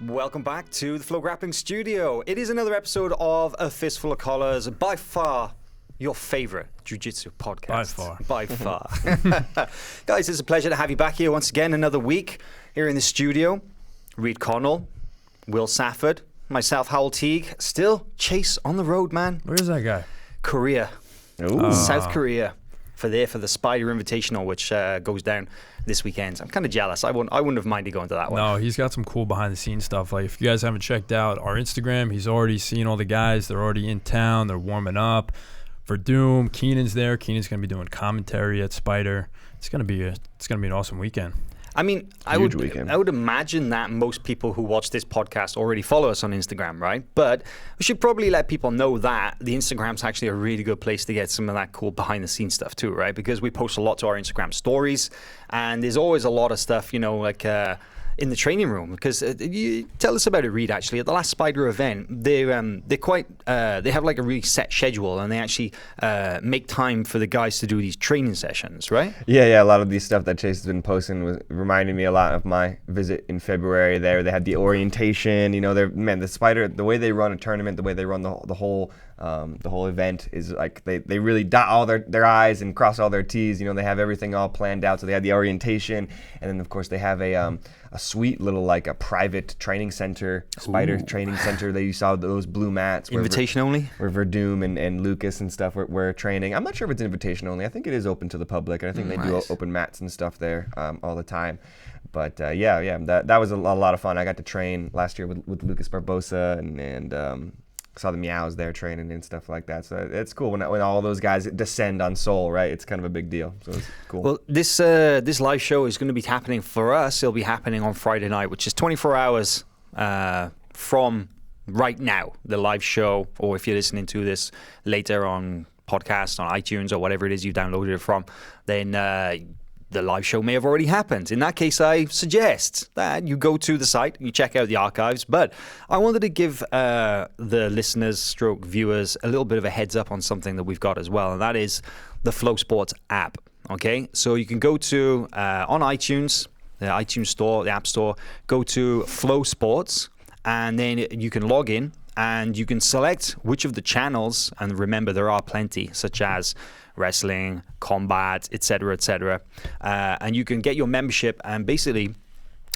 Welcome back to the FloGrappling studio. It is another episode of A Fistful of Collars, by far your favorite jiu-jitsu podcast. By far. Guys, it's a pleasure to have you back here once again, another week here in the studio. Reed Connell, Will Safford, myself, Howell Teague. Still Chase on the road, man. Where's that guy? Korea. Ooh. South Korea for the Spider Invitational, which goes down this weekend. I'm kind of jealous. I wouldn't have minded going to that one. No, he's got some cool behind the scenes stuff. Like if you guys haven't checked out our Instagram, he's already seen all the guys. They're already in town. They're warming up for Doom. Keenan's there. Keenan's gonna be doing commentary at Spider. It's gonna be an awesome weekend. I mean, I would imagine that most people who watch this podcast already follow us on Instagram, right? But we should probably let people know that the Instagram's actually a really good place to get some of that cool behind-the-scenes stuff too, right? Because we post a lot to our Instagram stories, and there's always a lot of stuff, like in the training room. Because you tell us about it, Reed. Actually, at the last Spider event, they have like a really set schedule, and they actually make time for the guys to do these training sessions, right? Yeah. A lot of these stuff that Chase has been posting was reminding me a lot of my visit in February. There, they had the orientation. The Spider, the way they run a tournament, the way they run the whole event is like they really dot all their I's and cross all their T's. They have everything all planned out. So they had the orientation, and then of course they have a sweet little like a private training center, Spider training center. You saw those blue mats. Invitation only? Where Verdum and Lucas and stuff were training. I'm not sure if it's invitation only. I think it is open to the public, and I think they do open mats and stuff there all the time. But that was a lot of fun. I got to train last year with Lucas Barbosa and saw the Meows there training and stuff like that. So it's cool when all those guys descend on Seoul, right? It's kind of a big deal. So it's cool. Well, this live show is going to be happening for us. It'll be happening on Friday night, which is 24 hours from right now, the live show. Or if you're listening to this later on podcast, on iTunes, or whatever it is you downloaded it from, then the live show may have already happened. In that case, I suggest that you go to the site and you check out the archives. But I wanted to give the listeners / viewers a little bit of a heads up on something that we've got as well, and that is the Flow Sports app. Okay, so you can go to on iTunes, the iTunes store, the App Store, go to Flow Sports, and then you can log in and you can select which of the channels, and remember there are plenty, such as wrestling, combat, etc., and you can get your membership, and basically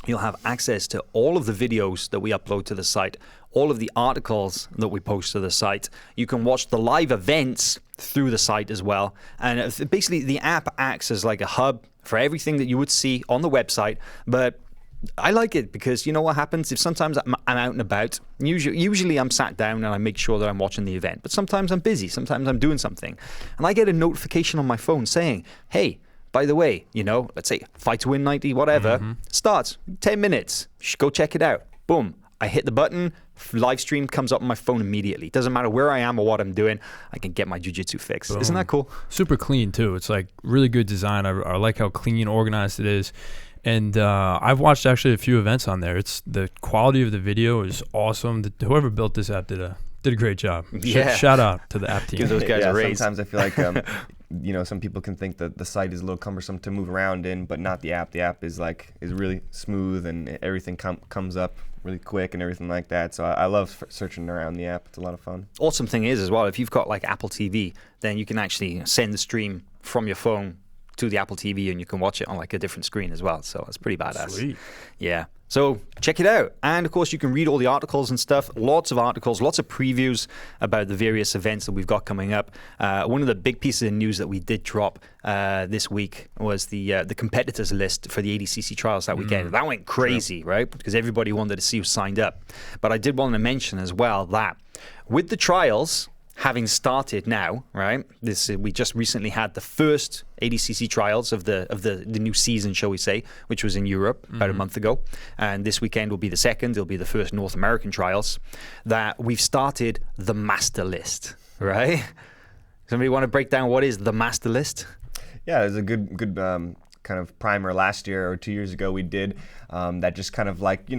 you'll have access to all of the videos that we upload to the site, all of the articles that we post to the site. You can watch the live events through the site as well, and basically the app acts as like a hub for everything that you would see on the website. But I like it because you know what happens if sometimes I'm out and about. Usually I'm sat down and I make sure that I'm watching the event, but sometimes I'm busy, sometimes I'm doing something, and I get a notification on my phone saying, hey, by the way, let's say Fight to Win 90 whatever starts 10 minutes, you should go check it out. Boom, I hit the button, live stream comes up on my phone immediately. Doesn't matter where I am or what I'm doing, I can get my jiu-jitsu fix. Boom. Isn't that cool? Super clean too. It's like really good design. I like how clean, organized it is. And I've watched actually a few events on there. It's the quality of the video is awesome. Whoever built this app did a great job. Yeah. Shout out to the app team. Give those guys a raise. Sometimes I feel like some people can think that the site is a little cumbersome to move around in, but not the app. The app is really smooth, and everything comes up really quick and everything like that. So I love searching around the app. It's a lot of fun. Awesome thing is as well, if you've got like Apple TV, then you can actually send the stream from your phone to the Apple TV, and you can watch it on like a different screen as well. So it's pretty badass. Sweet. Yeah. So check it out. And of course, you can read all the articles and stuff. Lots of articles, lots of previews about the various events that we've got coming up. One of the big pieces of news that we did drop this week was the competitors list for the ADCC trials that weekend. That went crazy, right? Because everybody wanted to see who signed up. But I did want to mention as well that with the trials having started now, right? We just recently had the first ADCC trials of the new season, shall we say, which was in Europe about a month ago, and this weekend will be the second. It'll be the first North American trials. That we've started the master list, right? Somebody want to break down what is the master list? Yeah, there's a good kind of primer last year or 2 years ago we did that just kind of like,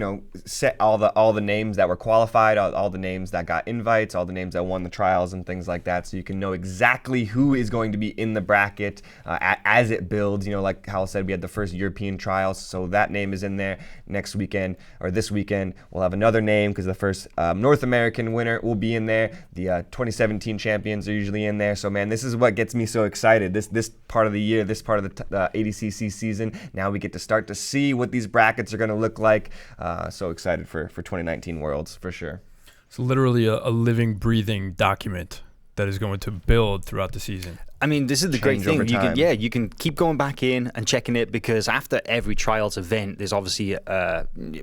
set all the names that were qualified, all the names that got invites, all the names that won the trials and things like that, so you can know exactly who is going to be in the bracket as it builds. Like Hal said, we had the first European trials, so that name is in there. Next weekend or this weekend we'll have another name because the first North American winner will be in there. The 2017 champions are usually in there. So man, this is what gets me so excited. This part of the year, this part of the ADCC season, now we get to start to see what these brackets are going to look like. So excited for 2019 Worlds for sure. It's literally a living, breathing document that is going to build throughout the season. I mean, this is the great thing. You can keep going back in and checking it, because after every trials event, there's obviously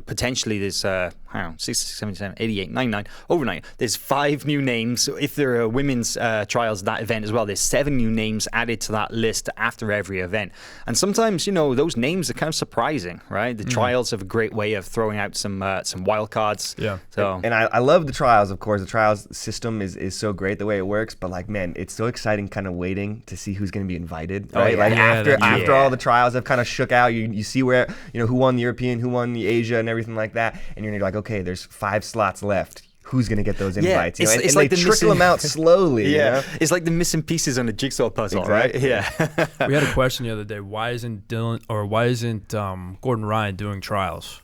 potentially there's 6, 7, 7, 88, 99, over 9. There's 5 new names. If there are women's trials at that event as well, there's 7 new names added to that list after every event. And sometimes, those names are kind of surprising, right? The trials have a great way of throwing out some wild cards. Yeah. So and I love the trials, of course. The trials system is so great the way it works, but like, man, it's so exciting kind of waiting to see who's going to be invited, right? After all the trials have kind of shook out, you see where, who won the European, who won the Asia and everything like that, and you're like, okay, there's 5 slots left. Who's going to get those invites? It's and like they trickle them out slowly. It's like the missing pieces on a jigsaw puzzle, exactly. Right? Yeah. We had a question the other day. Why isn't Gordon Ryan doing trials?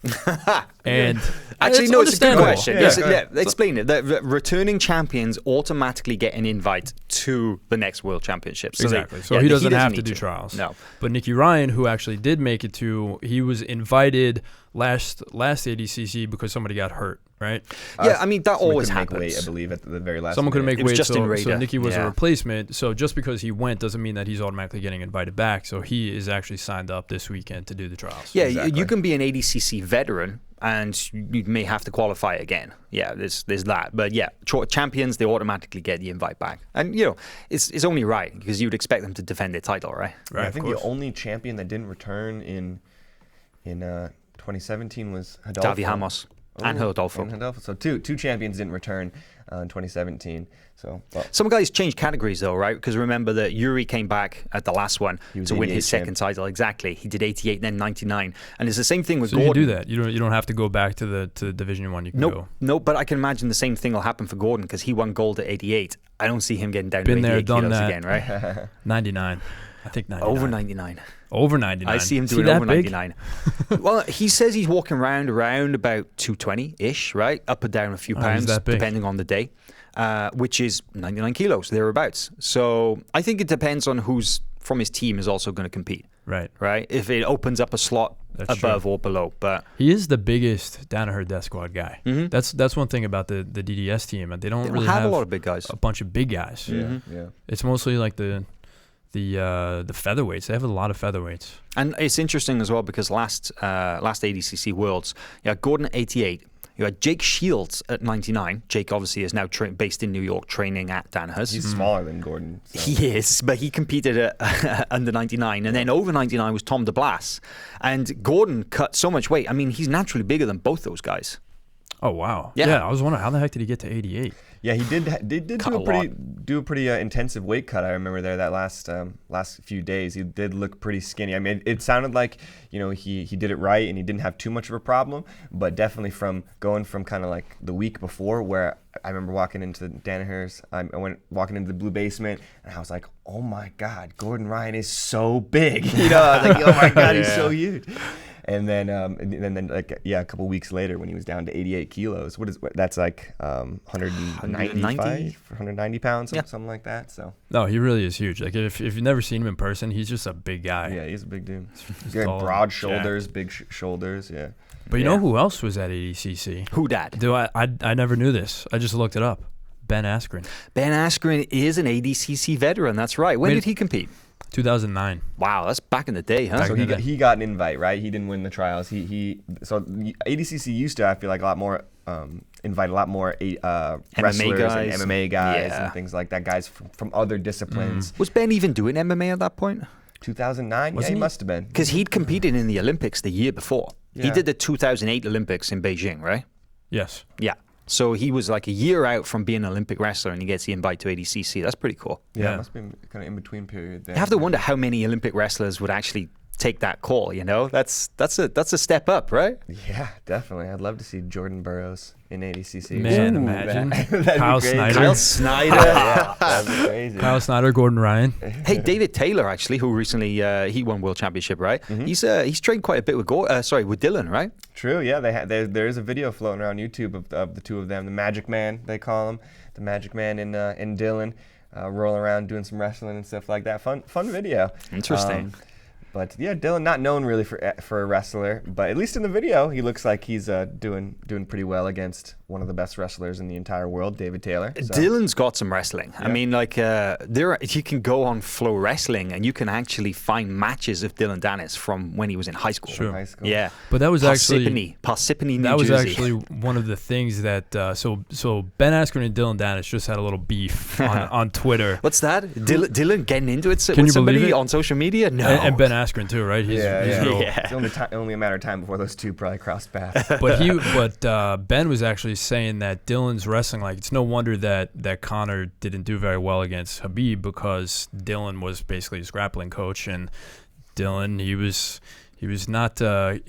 And actually, no, it's a good question. Yeah. Explain it. The returning champions automatically get an invite to the next World Championships. Exactly. So he doesn't have to do trials. No. But Nicky Ryan, who actually did make it he was invited last ADCC because somebody got hurt, right? Yeah, I mean, that always happens. Make weight, I believe, at the very last Someone couldn't make weight, so Nicky was a replacement. So just because he went doesn't mean that he's automatically getting invited back. So he is actually signed up this weekend to do the trials. Yeah, exactly. You can be an ADCC veteran and you may have to qualify again. Yeah, there's that. But yeah, champions, they automatically get the invite back. And, it's only right, because you'd expect them to defend their title, right? Right. I think the only champion that didn't return in 2017 was Hidalgo. Davi Ramos and Hidalgo. So two champions didn't return in 2017. So some guys changed categories though, right? Because remember that Yuri came back at the last one to win his second title. Exactly. He did 88, then 99, and it's the same thing with Gordon. You do that. You don't have to go back to the Division 1. You can go. No, but I can imagine the same thing will happen for Gordon, because he won gold at 88. I don't see him getting down to 88 kilos again, right? 99. I think 99. Over 99. Over 99. I see him doing over 99. Well, he says he's walking around about 220-ish, right? Up or down a few pounds, depending on the day, which is 99 kilos, thereabouts. So I think it depends on who's from his team is also going to compete. Right. If it opens up a slot above or below. But he is the biggest Danaher Death Squad guy. Mm-hmm. That's one thing about the DDS team. They don't really have a lot of big guys. A bunch of big guys. Yeah. It's mostly like the featherweights. They have a lot of featherweights. And it's interesting as well, because last ADCC Worlds, Gordon at 88. You had Jake Shields at 99. Jake obviously is now based in New York, training at Danaher's. He's smaller than Gordon. So. He is, but he competed at under 99. And then over 99 was Tom DeBlas. And Gordon cut so much weight. I mean, he's naturally bigger than both those guys. Oh, wow. Yeah, I was wondering, how the heck did he get to 88? Yeah, he did do a pretty intensive weight cut. I remember there that last few days. He did look pretty skinny. I mean, it sounded like he did it right and he didn't have too much of a problem. But definitely from going from kind of like the week before, where I remember walking into Danaher's, I went walking into the blue basement and I was like, oh my God, Gordon Ryan is so big. I was like, oh my God, he's so huge. And then a couple weeks later, when he was down to 88 kilos, that's like 190 pounds, something like that. So no, he really is huge. Like if you've never seen him in person, he's just a big guy. Yeah, he's a big dude. He's got broad shoulders, big shoulders. Yeah. But you know who else was at ADCC? Who dat? I never knew this. I just looked it up. Ben Askren. Ben Askren is an ADCC veteran. That's right. When did he compete? 2009. Wow, that's back in the day, huh? So he got an invite, right? He didn't win the trials. So ADCC used to, I feel like, invite a lot more wrestlers and MMA guys and things like that, guys from other disciplines. Was Ben even doing MMA at that point? 2009? Yeah, he must have been. Because he'd competed in the Olympics the year before. Yeah. He did the 2008 Olympics in Beijing, right? Yes. Yeah. So he was like a year out from being an Olympic wrestler, and he gets the invite to ADCC. That's pretty cool. Yeah, it must be kind of in between period there. I have to wonder how many Olympic wrestlers would actually take that call. You know, that's a step up, right? Yeah, definitely. I'd love to see Jordan Burroughs in ADCC. Man, imagine. Kyle Snyder. Kyle Snyder. Yeah, that'd be crazy. Kyle Snyder, Gordon Ryan. Hey, David Taylor, actually, who recently he won World Championship, right? He's trained quite a bit with with Dillon, right? True. Yeah, there is a video floating around YouTube of the two of them, the Magic Man, they call him, the Magic Man in Dillon, rolling around doing some wrestling and stuff like that. Fun video. Interesting. But yeah, Dillon not known really for a wrestler, but at least in the video, he looks like he's doing pretty well against one of the best wrestlers in the entire world, David Taylor. So. Dillon's got some wrestling. Yeah. I mean, like you can go on FloWrestling and you can actually find matches of Dillon Danis from when he was in high school. Sure. High school. Yeah, but that was Parsippany, New Jersey. That was actually one of the things that so Ben Askren and Dillon Danis just had a little beef on Twitter. What's that? Dillon getting into it Can with you somebody on social media? No. And Ben Askren too, right? It's only a matter of time before those two probably crossed paths. But Ben was actually saying that Dillon's wrestling, like it's no wonder that Conor didn't do very well against Khabib, because Dillon was basically his grappling coach, and Dillon he was not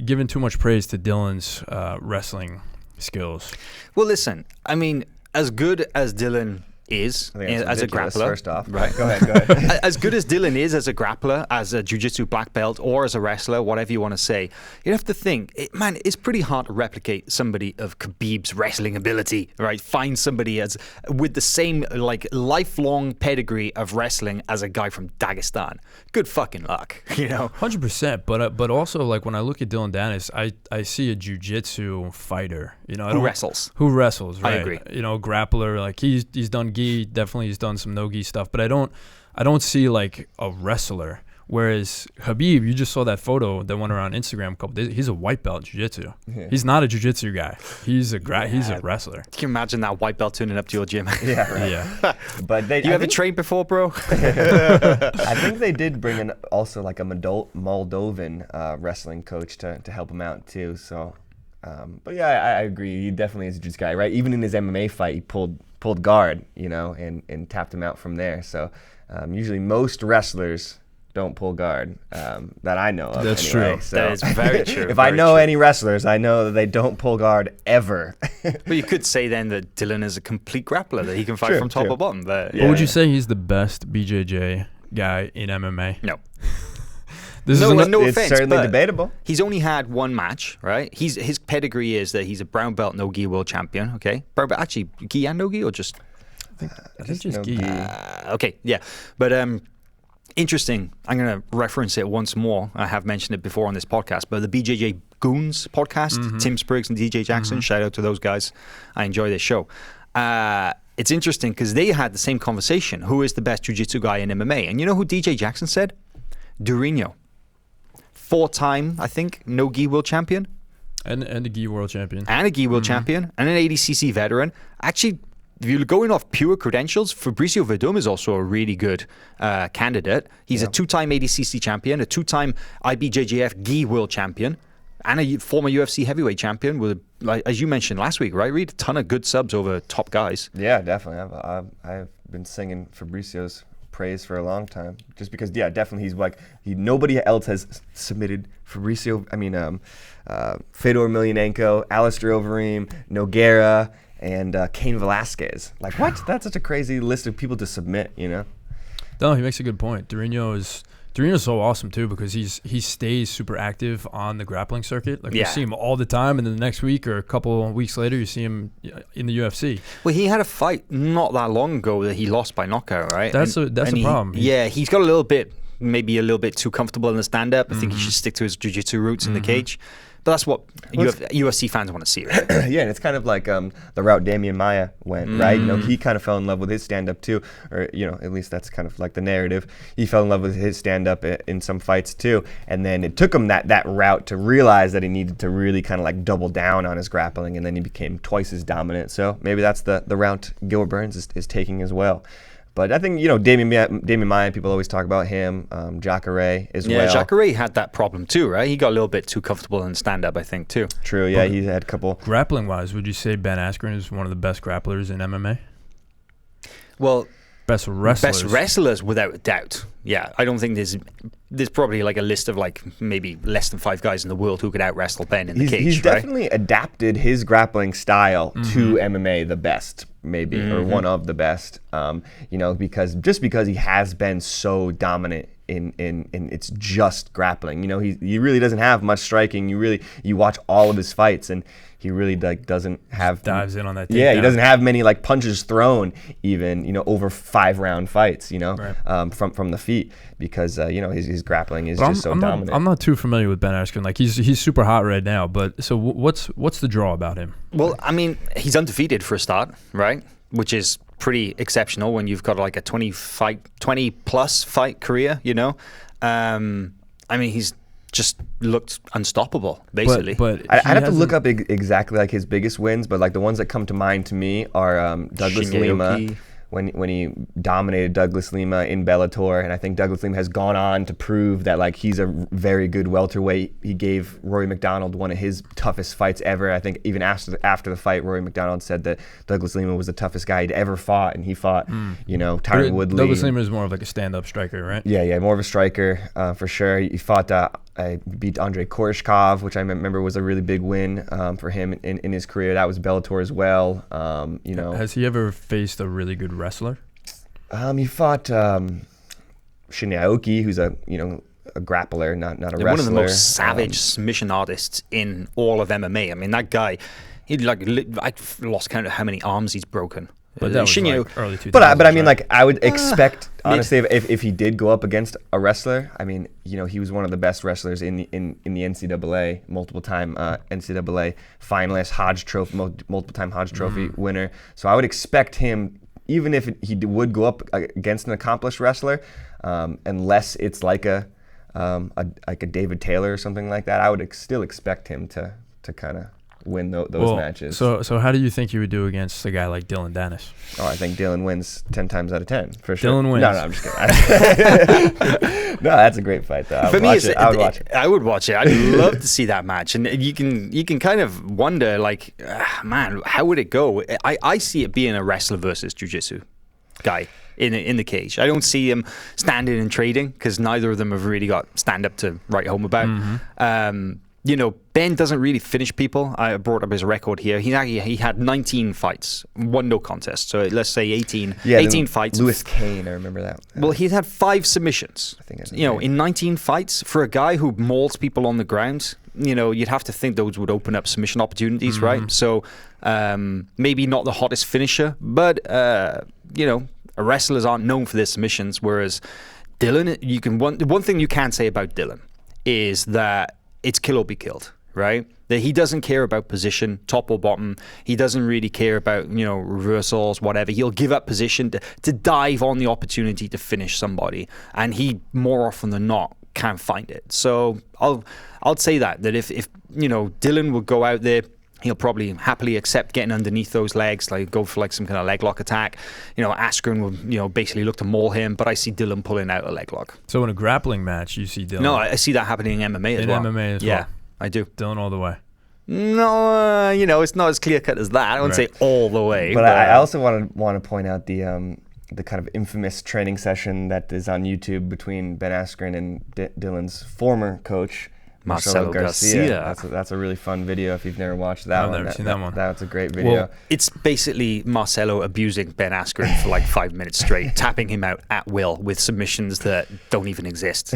giving too much praise to Dillon's wrestling skills. Well, listen, I mean, as good as Dillon is as a grappler. First off, right? Go ahead. As good as Dillon is as a grappler, as a jiu-jitsu black belt, or as a wrestler, whatever you want to say, you have to think, it's pretty hard to replicate somebody of Khabib's wrestling ability, right? Find somebody with the same like lifelong pedigree of wrestling as a guy from Dagestan. Good fucking luck, you know. 100%. But also, like when I look at Dillon Danis, I see a jiu-jitsu fighter. You know, who wrestles. Right? I agree. You know, grappler. Like he's done gi, definitely he's done some no gi stuff. But I don't see like a wrestler. Whereas Khabib, you just saw that photo that went around Instagram a couple days. He's a white belt in jiu-jitsu. Yeah. He's not a jiu-jitsu guy. He's a wrestler. Can you imagine that white belt turning up to your gym? Yeah, right. Yeah. But you ever trained before, bro? I think they did bring in also like a Moldovan wrestling coach to help him out too. So, but yeah, I agree. He definitely is a jiu-jitsu guy, right? Even in his MMA fight, he pulled guard, you know, and tapped him out from there. So usually most wrestlers don't pull guard that I know of. That's anyway. true. So that is very true. If I know any wrestlers, I know that they don't pull guard ever. But you could say then that Dillon is a complete grappler, that he can fight from top or bottom. But, would you say he's the best BJJ guy in MMA? No. No offense, it's certainly debatable. He's only had one match, right? His pedigree is that he's a brown belt no gi world champion. Okay, brown belt, actually gi and no gi, or just I think just gi. Okay, yeah, but interesting. I'm going to reference it once more. I have mentioned it before on this podcast, but the BJJ Goons podcast, Tim Spriggs and DJ Jackson. Shout out to those guys. I enjoy this show. It's interesting because they had the same conversation. Who is the best jiu-jitsu guy in MMA? And you know who DJ Jackson said? Durinho. 4-time, I think, no gi world champion. And a gi world champion. And a gi world champion. And an ADCC veteran. Actually, if you're going off pure credentials, Fabricio Verdum is also a really good candidate. He's a 2-time ADCC champion, a 2-time IBJJF gi world champion, and a former UFC heavyweight champion with, like, as you mentioned last week, right, Reed? A ton of good subs over top guys. Yeah, definitely. I've been singing Fabricio's praise for a long time, just because definitely he's like nobody else has submitted Fabricio. I mean Fedor Emelianenko, Alistair Overeem, Nogueira, and Cain Velasquez. Like, what? That's such a crazy list of people to submit, you know. No, he makes a good point. Durinho's so awesome too, because he stays super active on the grappling circuit. Like, you see him all the time, and then the next week or a couple of weeks later, you see him in the UFC. Well, he had a fight not that long ago that he lost by knockout, right? That's a problem. He's got maybe a little bit too comfortable in the stand-up. I think he should stick to his jiu-jitsu roots in the cage. But that's what UFC fans want to see, right? Yeah, and it's kind of like the route Damian Maia went, right? You know, he kind of fell in love with his stand-up too, or, you know, at least that's kind of like the narrative. He fell in love with his stand-up in some fights too, and then it took him that route to realize that he needed to really kind of like double down on his grappling, and then he became twice as dominant. So maybe that's the route Gilbert Burns is taking as well. But I think, you know, Damian Maia, people always talk about him. Jacare as well. Yeah, Jacare had that problem too, right? He got a little bit too comfortable in stand-up, I think, too. True, yeah, he had a couple. Grappling-wise, would you say Ben Askren is one of the best grapplers in MMA? Well, best wrestlers. Best wrestlers, without a doubt. Yeah, I don't think there's there's probably like a list of like maybe less than 5 guys in the world who could out wrestle Ben in the cage. He's right? definitely adapted his grappling style to MMA the best, maybe, or one of the best. Because he has been so dominant in it's just grappling. He really doesn't have much striking. You watch all of his fights, and he really doesn't have dives in on that. Yeah, he doesn't have many like punches thrown even over 5-round fights. Right. From the feet, because his grappling is just so dominant. I'm not too familiar with Ben Askren. Like he's super hot right now. But so what's the draw about him? Well, I mean, he's undefeated for a start, right? Which is pretty exceptional when you've got like a 20 plus fight career. I mean, he's just looked unstoppable, basically. But I'd have to look up exactly like his biggest wins, but like the ones that come to mind to me are Douglas Lima, when he dominated Douglas Lima in Bellator, and I think Douglas Lima has gone on to prove that like he's a very good welterweight. He gave Rory McDonald one of his toughest fights ever. I think even after the fight, Rory McDonald said that Douglas Lima was the toughest guy he'd ever fought, and he fought Tyron Woodley. Douglas Lima is more of like a stand-up striker, right? Yeah, more of a striker for sure. He fought. I beat Andrei Koreshkov, which I remember was a really big win for him in his career. That was Bellator as well. Has he ever faced a really good wrestler? He fought Shinyaoki, who's a grappler, not a wrestler. One of the most savage submission artists in all of MMA. I mean, that guy, I lost count of how many arms he's broken. But that was like early 2000s. But I mean, like I would expect, honestly, if he did go up against a wrestler, I mean, he was one of the best wrestlers in the NCAA, multiple time NCAA finalist, Hodge Trophy, multiple time Hodge Trophy winner. So I would expect him, even if he would go up against an accomplished wrestler, unless it's like a David Taylor or something like that, I would still expect him to kind of win those matches. So how do you think you would do against a guy like Dillon Danis? Oh, I think Dillon wins 10 times out of 10 for sure. Dillon wins. No, I'm just kidding. No, that's a great fight though. I would watch it. I would watch it. I'd love to see that match, and you can kind of wonder, like, man, how would it go? I see it being a wrestler versus jiu-jitsu guy in the cage. I don't see him standing and trading, because neither of them have really got stand up to write home about. Ben doesn't really finish people. I brought up his record here. He had 19 fights, won no contest. So let's say 18 fights. Lewis Kane, I remember that. Well, he's had 5 submissions. I think in 19 fights, for a guy who mauls people on the ground, you'd have to think those would open up submission opportunities, right? So maybe not the hottest finisher, but wrestlers aren't known for their submissions. Whereas Dillon, one thing you can say about Dillon is that it's kill or be killed, right? That he doesn't care about position, top or bottom. He doesn't really care about, reversals, whatever. He'll give up position to dive on the opportunity to finish somebody. And he, more often than not, can't find it. So I'll say that if Dillon would go out there, he'll probably happily accept getting underneath those legs, like go for like some kind of leg lock attack. Askren will basically look to maul him, but I see Dillon pulling out a leg lock. So in a grappling match, you see Dillon? No, I see that happening in MMA as well. In MMA as well? Yeah, I do. Dillon all the way? No, it's not as clear cut as that. I wouldn't say all the way. But I also want to point out the kind of infamous training session that is on YouTube between Ben Askren and Dillon's former coach, Marcelo Garcia. That's a really fun video if you've never watched that one. I've never seen that one. That's a great video. Well, it's basically Marcelo abusing Ben Askren for like 5 minutes straight, tapping him out at will with submissions that don't even exist.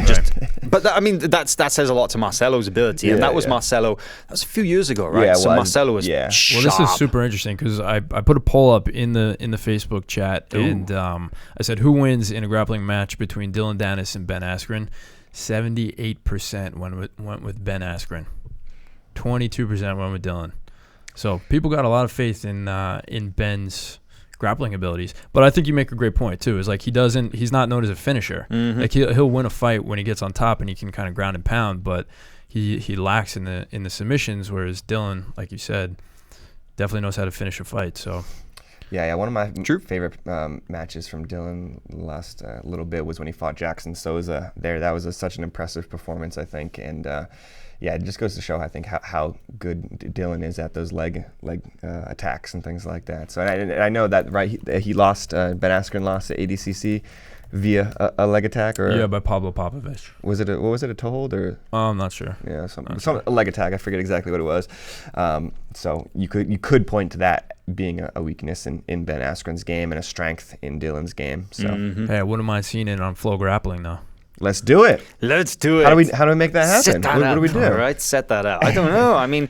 But that says a lot to Marcelo's ability, and that was Marcelo. That was a few years ago, right? Yeah, so Marcelo was sharp. Well, this is super interesting because I put a poll up in the Facebook chat, and I said who wins in a grappling match between Dillon Danis and Ben Askren. 78% went with Ben Askren. 22% went with Dillon. So people got a lot of faith in Ben's grappling abilities. But I think you make a great point too. Is like he's not known as a finisher. Like he'll win a fight when he gets on top and he can kind of ground and pound, but he lacks in the submissions. Whereas Dillon, like you said, definitely knows how to finish a fight. So. Yeah. One of my favorite matches from Dillon last little bit was when he fought Jackson Souza. That was such an impressive performance, I think, and it just goes to show, I think, how good Dillon is at those leg attacks and things like that. So I know that he lost. Ben Askren lost to ADCC via a leg attack, or Yeah, by Pablo Popovich. was it a toe hold or? I'm not sure. Yeah, a leg attack. I forget exactly what it was. So you could point to that being a weakness in Ben Askren's game and a strength in Dillon's game. So Hey, I wouldn't mind seeing it on FloGrappling though. let's do it. Let's do it. How do we make that happen? Set that What do we do? All right, set that up. I don't know. I mean,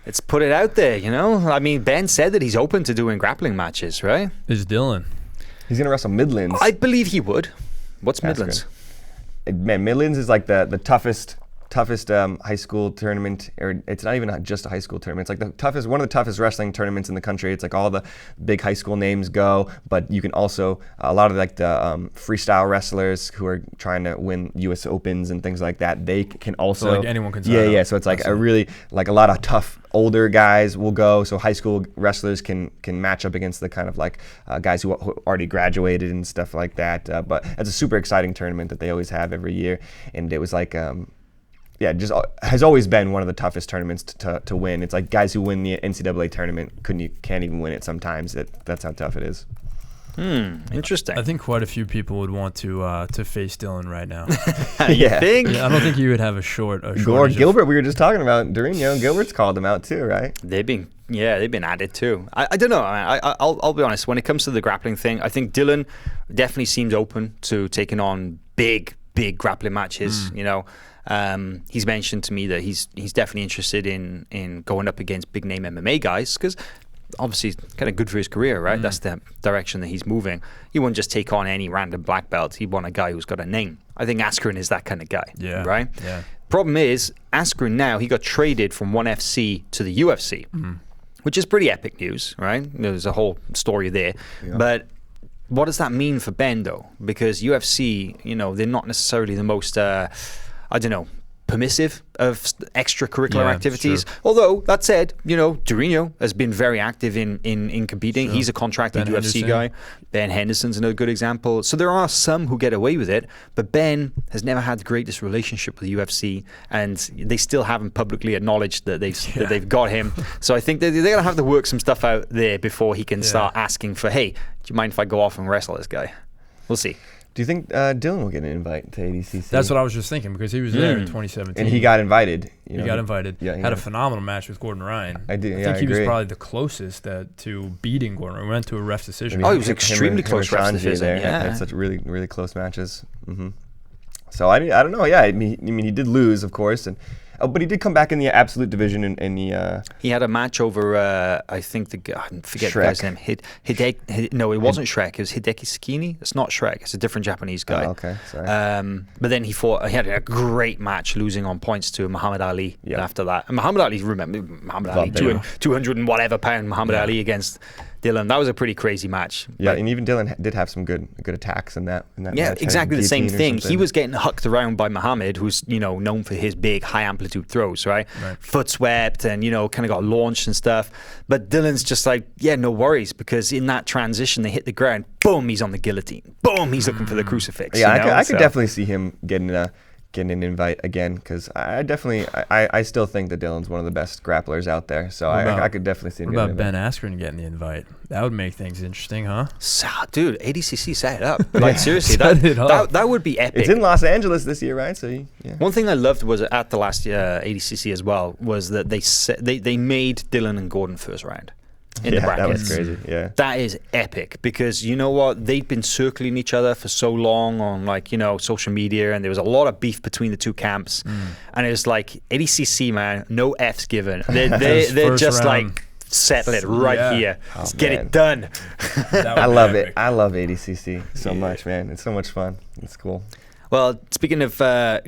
let's put it out there, you know? I mean, Ben said that he's open to doing grappling matches, right? It's Dillon. He's gonna wrestle Midlands. I believe he would. What's Askren. Midlands? Man, Midlands is like the toughest high school tournament, or it's not even just a high school tournament. It's like one of the toughest wrestling tournaments in the country. It's like all the big high school names go, but you can also a lot of like the freestyle wrestlers who are trying to win U.S. Opens and things like that. They can also So like anyone can sign yeah. up. So it's like a really like a lot of tough older guys will go. So high school wrestlers can match up against the kind of like guys who already graduated and stuff like that. But it's a super exciting tournament that they always have every year, and it was like. Just has always been one of the toughest tournaments to win. It's like guys who win the NCAA tournament can't even win it sometimes. That's how tough it is. Interesting. I think quite a few people would want to face Dillon right now. You think? Yeah, I don't think you would have a short. Or Gilbert, we were just talking about Durino. Gilbert's called him out too, right? They've been at it too. I don't know. I'll be honest. When it comes to the grappling thing, I think Dillon definitely seems open to taking on big grappling matches. You know. He's mentioned to me that he's definitely interested in going up against big name MMA guys because obviously it's kind of good for his career, right? That's the direction that he's moving. He won't just take on any random black belt. He want a guy who's got a name. I think Askren is that kind of guy, right? Yeah. Problem is, Askren now, he got traded from ONE FC to the UFC, which is pretty epic news, right? There's a whole story there. Yeah. But what does that mean for Ben, though? Because UFC, you know, they're not necessarily the most... permissive of extracurricular activities. Sure. Although, that said, you know, Durino has been very active in competing. Sure. He's a contracted UFC guy. Ben Henderson's another good example. So there are some who get away with it, but Ben has never had the greatest relationship with the UFC, and they still haven't publicly acknowledged that they've got him. So I think they're going to have to work some stuff out there before he can start asking for, hey, do you mind if I go off and wrestle this guy? We'll see. Do you think Dillon will get an invite to ADCC? That's what I was just thinking because he was there in 2017. And he got invited. He got invited. Yeah, had a phenomenal match with Gordon Ryan. I think he was probably the closest to beating Gordon Ryan. We went to a ref decision. He was extremely close ref decision. There. Yeah. Had such really, really close matches. So I don't know. Yeah, I mean, he did lose, of course, but he did come back in the absolute division in the... He had a match over, I think, I forget the guy's name. No, it wasn't Shrek. It was Hideki Sakini. It's not Shrek. It's a different Japanese guy. Oh, okay, sorry. But then he had a great match, losing on points to Muhammad Ali after that. And Muhammad Ali, 200 and whatever pound Muhammad Ali against Dillon. That was a pretty crazy match. Yeah, and even Dillon did have some good attacks in that match. Yeah, exactly the same thing. He was getting hucked around by Muhammad, who's, you know, known for his big high amplitude throws, right? Foot swept and, you know, kind of got launched and stuff. But Dillon's just like, yeah, no worries, because in that transition they hit the ground, boom, he's on the guillotine. Boom, he's looking for the crucifix. Yeah, you know? I could definitely see him getting an invite again, because I still think that Dillon's one of the best grapplers out there. So I could definitely see him getting an invite. What about Ben Askren getting the invite? That would make things interesting, huh? Dude, ADCC set it up. Like, seriously, that would be epic. It's in Los Angeles this year, right? So One thing I loved was at the last ADCC as well was that they made Dillon and Gordon first round. In the brackets. That was crazy. Yeah, that is epic, because you know what, they've been circling each other for so long on, like, you know, social media, and there was a lot of beef between the two camps, and it was like ADCC, man, no F's given. They're just like, settle it right here. Let's get it done. I love it. I love ADCC so much, man. It's so much fun. It's cool. Well, speaking of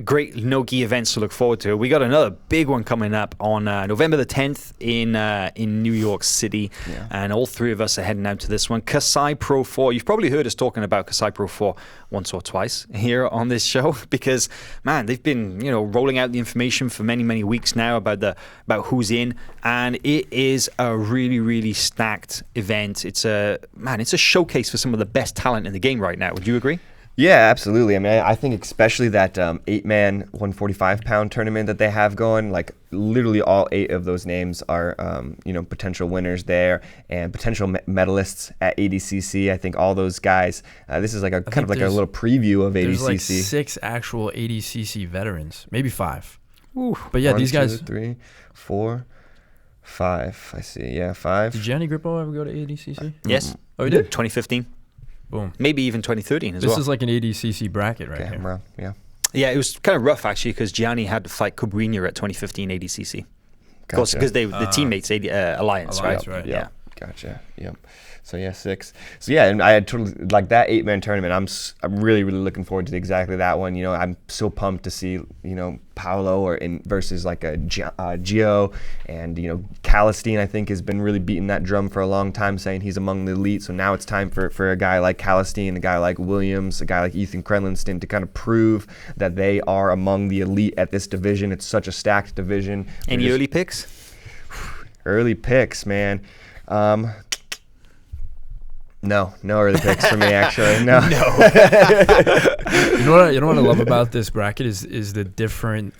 great no-gi events to look forward to, we got another big one coming up on November the 10th in New York City, and all three of us are heading out to this one. Kasai Pro 4. You've probably heard us talking about Kasai Pro 4 once or twice here on this show, because, man, they've been, you know, rolling out the information for many, many weeks now about who's in, and it is a really, really stacked event. It's a showcase for some of the best talent in the game right now. Would you agree? Yeah, absolutely. I mean, I think especially that 8-man 145-pound tournament that they have going, like literally all 8 of those names are, potential winners there and potential medalists at ADCC. I think all those guys, this is like a kind of like a little preview of ADCC. There's like 6 actual ADCC veterans, maybe 5. Ooh. But yeah, 1, these guys. 2, 3, 4, 5. I see. Yeah, 5. Did Gianni Grippo ever go to ADCC? Yes. Oh, he did? 2015. Boom. Maybe even 2013 as This well. is like an ADCC bracket right here. Camera, yeah. Yeah, it was kind of rough actually because Gianni had to fight Cobrinha at 2015 ADCC. Gotcha. Because they the teammates Alliance, Alliance, right? right. Yeah. Gotcha. Yep. So yeah, 6. So yeah, and I had totally like that 8-man tournament. I'm really looking forward to exactly that one. You know, I'm so pumped to see Paolo versus like a Gio, and Calistine. I think has been really beating that drum for a long time, saying he's among the elite. So now it's time for a guy like Calistine, a guy like Williams, a guy like Ethan Krelenston to kind of prove that they are among the elite at this division. It's such a stacked division. Any early picks? Early picks, man. No early picks for me actually. No. You know what I love about this bracket is the different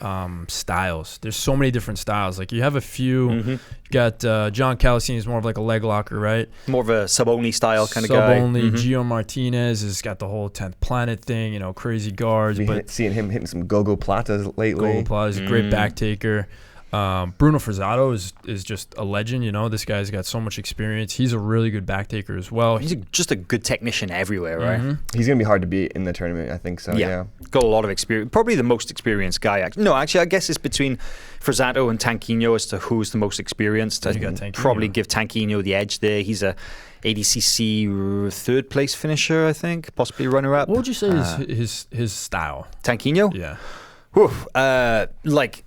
styles. There's so many different styles. Like you have a few. Mm-hmm. You got John Calistine is more of like a leg locker, right? More of a sub-only style kind of guy. Sub-only. Mm-hmm. Gio Martinez has got the whole 10th planet thing. Crazy guards. But Seeing him hitting some go-go platas lately. Gold Plata is a great back taker. Bruno Frazzato is just a legend. This guy's got so much experience. He's a really good back taker as well. He's just a good technician everywhere, right? Mm-hmm. He's gonna be hard to beat in the tournament, I think so. Yeah. Got a lot of experience. Probably the most experienced guy. No, actually, I guess it's between Frazzato and Tanquinho as to who's the most experienced. I'd probably give Tanquinho the edge there. He's a ADCC third place finisher, I think, possibly runner up. What would you say is his style? Tanquinho? Yeah. Whew, like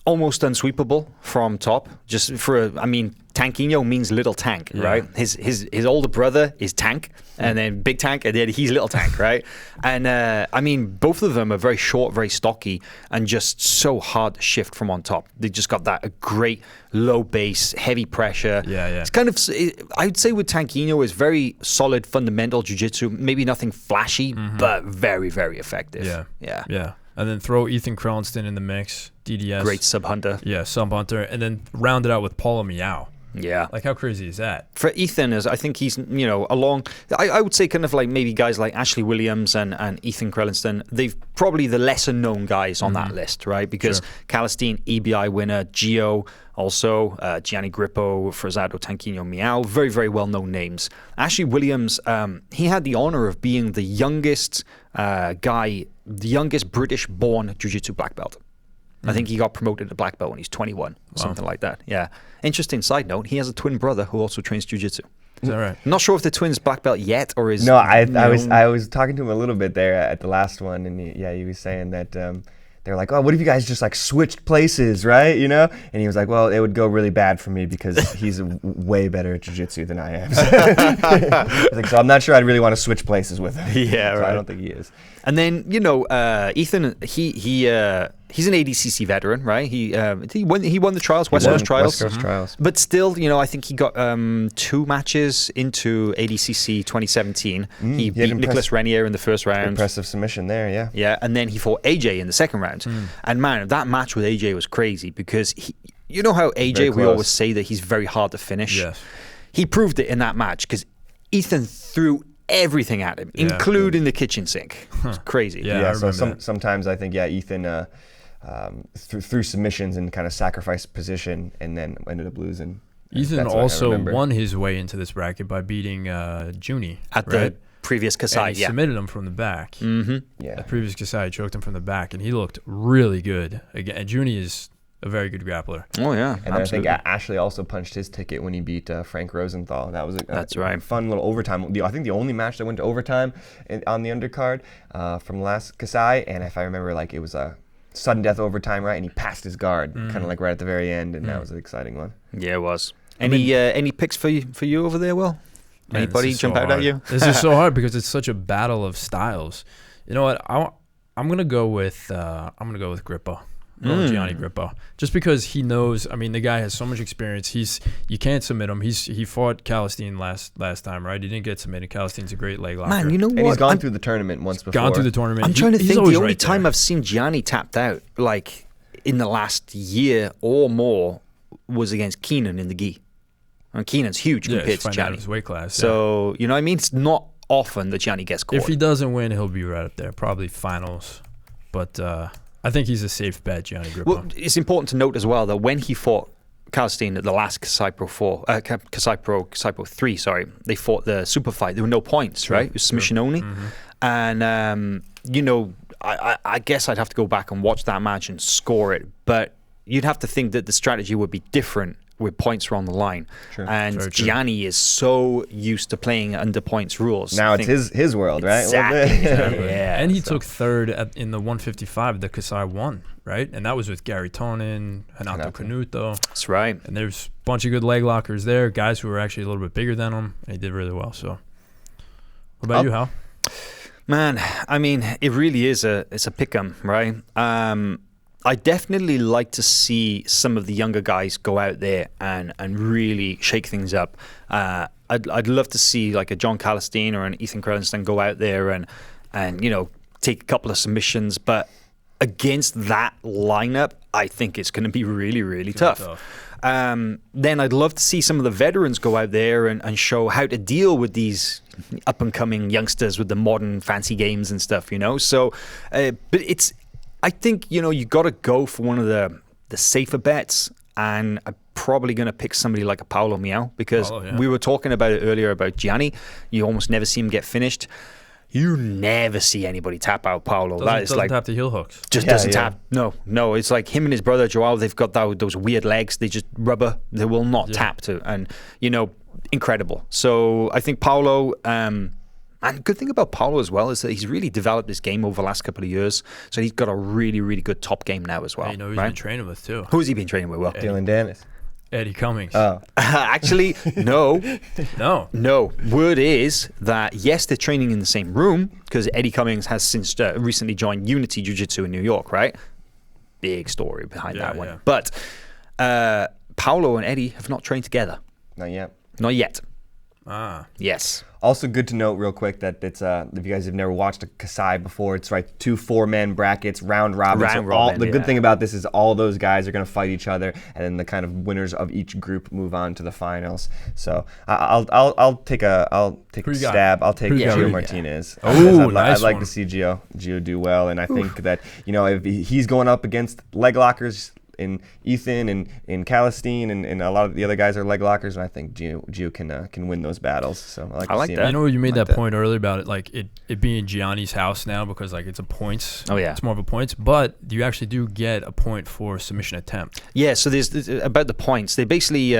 almost unsweepable from top. Tanquinho means little tank, right? His older brother is Tank, and then Big Tank, and then he's Little Tank, right? And both of them are very short, very stocky, and just so hard to shift from on top. They just got that great low base, heavy pressure. Yeah. It's kind of, I would say with Tanquinho is very solid fundamental jiu-jitsu, maybe nothing flashy, but very, very effective. Yeah. And then throw Ethan Krelenston in the mix, DDS. Great sub-hunter. Yeah, sub-hunter. And then round it out with Paulo Miao. Yeah. Like, how crazy is that? For Ethan, I think he's, along, I would say kind of like maybe guys like Ashley Williams and Ethan Krelenston, they've probably the lesser known guys on that list, right? Because Calistine, EBI winner, Gio, also Gianni Grippo, Frazzato, Tanquinho, Miao, very, very well-known names. Ashley Williams, he had the honor of being the youngest guy, the youngest British-born jiu-jitsu black belt. I think he got promoted to black belt when he's 21, something like that. Yeah. Interesting side note, he has a twin brother who also trains jiu-jitsu. Is that right? I'm not sure if the twin's black belt yet or is... No, I was talking to him a little bit there at the last one, and he was saying that they're like, oh, what if you guys just like switched places, right? And he was like, well, it would go really bad for me because he's way better at jiu-jitsu than I am. So I'm not sure I'd really want to switch places with him. Yeah, so right. I don't think he is. And then Ethan, he's an ADCC veteran, right? He won the trials, West Coast trials. West Coast trials. But still, I think he got 2 matches into ADCC 2017. He beat Nicolas Renier in the first round. Impressive submission there, yeah. Yeah, and then he fought AJ in the second round. And man, that match with AJ was crazy because how AJ, we always say that he's very hard to finish. Yes. He proved it in that match because Ethan threw everything at him, including the kitchen sink. It's crazy. Yeah, so sometimes I think, Ethan through submissions and kind of sacrificed position and then ended up losing. Ethan also won his way into this bracket by beating Juni at the previous Kasai. And he submitted him from the back. Mm-hmm. Yeah. The previous Kasai choked him from the back, and he looked really good. Again, and Juni is a very good grappler. Oh yeah, and absolutely. I think Ashley also punched his ticket when he beat Frank Rosenthal. That was a fun little overtime. I think the only match that went to overtime on the undercard from last Kasai, and if I remember, it was a sudden death overtime, right? And he passed his guard, kind of right at the very end, and that was an exciting one. Yeah, it was. Any picks for you over there, Will? Man, anybody jump out at you? This is so hard because it's such a battle of styles. You know what? I'm gonna go with Grippo. Gianni Grippo, just because he knows. I mean, the guy has so much experience. You can't submit him. He fought Calistine last time, right? He didn't get submitted. Calistine's a great leg locker. Man, you know what? And he's gone through the tournament once before. Gone through the tournament. I'm trying to think. The only time I've I've seen Gianni tapped out, like in the last year or more, was against Keenan in the gi. And Keenan's huge compared to Gianni. His weight class. So you know what I mean? It's not often that Gianni gets caught. If he doesn't win, he'll be right up there, probably finals. But I think he's a safe bet, Gianni Grippo. Well, it's important to note as well that when he fought Calistine at the last Kasai Pro 3, sorry, they fought the super fight. There were no points, right? It was submission only. Mm-hmm. And, you know, I guess I'd have to go back and watch that match and score it. But you'd have to think that the strategy would be different with points were on the line. True. And Gianni is so used to playing under points rules. Now it's his world, right? Exactly. Yeah. And he took third in the 155, the Kasai won, right? And that was with Gary Tonon, Renato Canuto. That's right. And there's a bunch of good leg lockers there, guys who were actually a little bit bigger than him, and he did really well. So, what about you, Hal? Man, I mean, it really is it's a pick-em, right? I definitely like to see some of the younger guys go out there and really shake things up. I'd love to see like a John Calistine or an Ethan Krellenstein go out there and you know, take a couple of submissions. But against that lineup, I think it's going to be really, really tough. Then I'd love to see some of the veterans go out there and show how to deal with these up-and-coming youngsters with the modern fancy games and stuff, you know? So, but I think, you know, you got to go for one of the safer bets, and I'm probably going to pick somebody like a Paulo Miao, because we were talking about it earlier about Gianni. You almost never see him get finished. You never see anybody tap out Paulo. Doesn't tap the heel hooks. Just doesn't tap. No. It's like him and his brother Joao. They've got those weird legs. They just rubber. They will not tap to. And, you know, incredible. So I think Paulo... And the good thing about Paulo as well is that he's really developed this game over the last couple of years. So he's got a really, really good top game now as well. You know who he's been training with too. Who's he been training with? Well, Dillon Danis. Eddie Cummings. Oh. Actually, no. No. Word is that, yes, they're training in the same room, because Eddie Cummings has since recently joined Unity Jiu-Jitsu in New York, right? Big story behind that one. Yeah. But Paulo and Eddie have not trained together. Not yet. Not yet. Yes. Also good to note real quick that it's if you guys have never watched a Kasai before, it's right 2 4-man brackets, round robin. The good thing about this is all those guys are going to fight each other, and then the kind of winners of each group move on to the finals. So I'll take a stab. I'll take Gio Martinez. Oh, nice. I'd like to see Gio do well, and I think that, you know, if he's going up against leg lockers in Ethan and in Calistine and a lot of the other guys are leg lockers, and I think Gio can win those battles. So I like that. You know, you made that point earlier about it, like it being Gianni's house now, because like it's a points. Oh yeah, it's more of a points, but you actually do get a point for submission attempt. Yeah, so there's about the points. They basically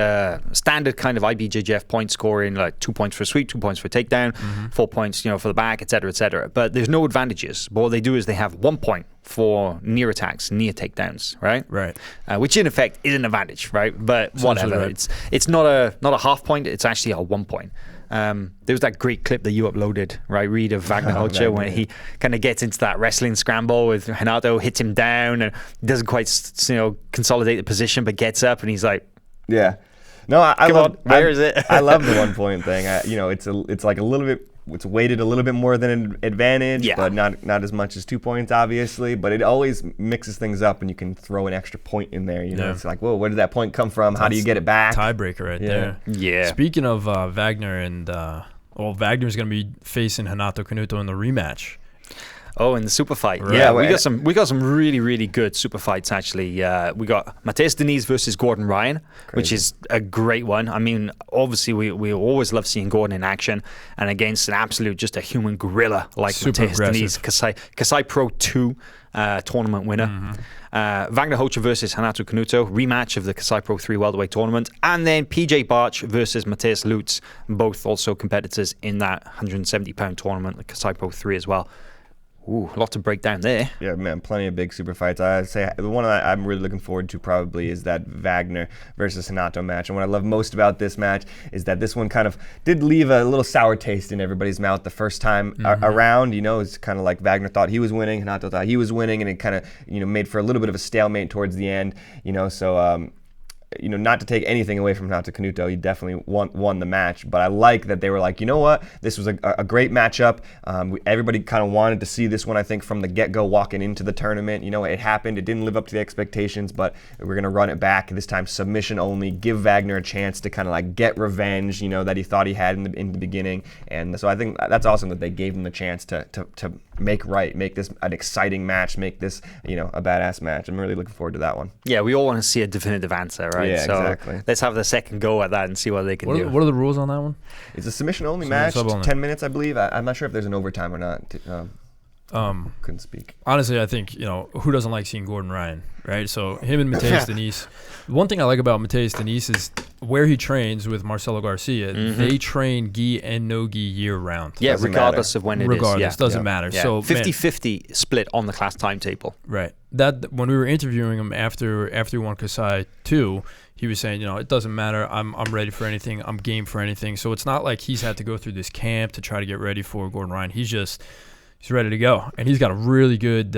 standard kind of IBJJF point scoring, like 2 points for sweep, 2 points for takedown, 4 points, you know, for the back, etc., etc. But there's no advantages. But what they do is they have 1 point for near attacks, near takedowns, right? Right. Which in effect is an advantage, right? But whatever. Right. It's not a half point. It's actually a 1 point. There was that great clip that you uploaded, right, Reed, of Wagner Hocha, when he kind of gets into that wrestling scramble with Renato, hits him down, and doesn't quite, you know, consolidate the position, but gets up, and he's like, yeah. No, I love. Where is it? I love the 1 point thing. You know, it's like a little bit. It's weighted a little bit more than an advantage, but not as much as 2 points, obviously. But it always mixes things up, and you can throw an extra point in there. You know, it's like, whoa, where did that point come from? How do you get it back? Tiebreaker right there. Yeah. Speaking of Wagner and Wagner's going to be facing Renato Canuto in the rematch. Oh, in the super fight. Right. Yeah, we got some really, really good super fights, actually. We got Mateus Danis versus Gordon Ryan, which is a great one. I mean, obviously, we always love seeing Gordon in action, and against an absolute, just a human gorilla like Mateus Danis, Kasai Pro 2 tournament winner. Wagner Hocha versus Renato Canuto, rematch of the Kasai Pro 3 welterweight tournament. And then PJ Barch versus Mateus Lutz, both also competitors in that 170-pound tournament, the Kasai Pro 3 as well. Ooh, a lot to break down there. Yeah, man, plenty of big super fights. I'd say the one that I'm really looking forward to probably is that Wagner versus Hanato match. And what I love most about this match is that this one kind of did leave a little sour taste in everybody's mouth the first time around. You know, it's kind of like Wagner thought he was winning, Hanato thought he was winning, and it kind of, you know, made for a little bit of a stalemate towards the end. You know, so you know, not to take anything away from Hanato Canuto, he definitely won the match. But I like that they were like, you know what, this was a great matchup. Everybody kind of wanted to see this one, I think, from the get-go walking into the tournament. You know, it happened. It didn't live up to the expectations, but we're going to run it back. This time, submission only. Give Wagner a chance to kind of like get revenge, you know, that he thought he had in the beginning. And so I think that's awesome that they gave him the chance to make this an exciting match, make this, you know, a badass match. I'm really looking forward to that one. Yeah, we all want to see a definitive answer, right? Yeah, so exactly. Let's have the second go at that and see what they can do. What are the rules on that one? It's a submission-only match, 10 minutes, I believe. I'm not sure if there's an overtime or not. Couldn't speak. Honestly, I think, you know, who doesn't like seeing Gordon Ryan, right? So him and Mateus Danis. One thing I like about Mateus Danis is where he trains with Marcelo Garcia. They train gi and no gi year round. Yeah, Doesn't regardless matter. of when it is. Regardless, Yeah. doesn't matter. Yeah. So 50-50 split on the class timetable. right. That when we were interviewing him after he won Kasai 2, he was saying, you know, it doesn't matter. I'm ready for anything. I'm game for anything. So it's not like he's had to go through this camp to try to get ready for Gordon Ryan. He's ready to go, and he's got a really good,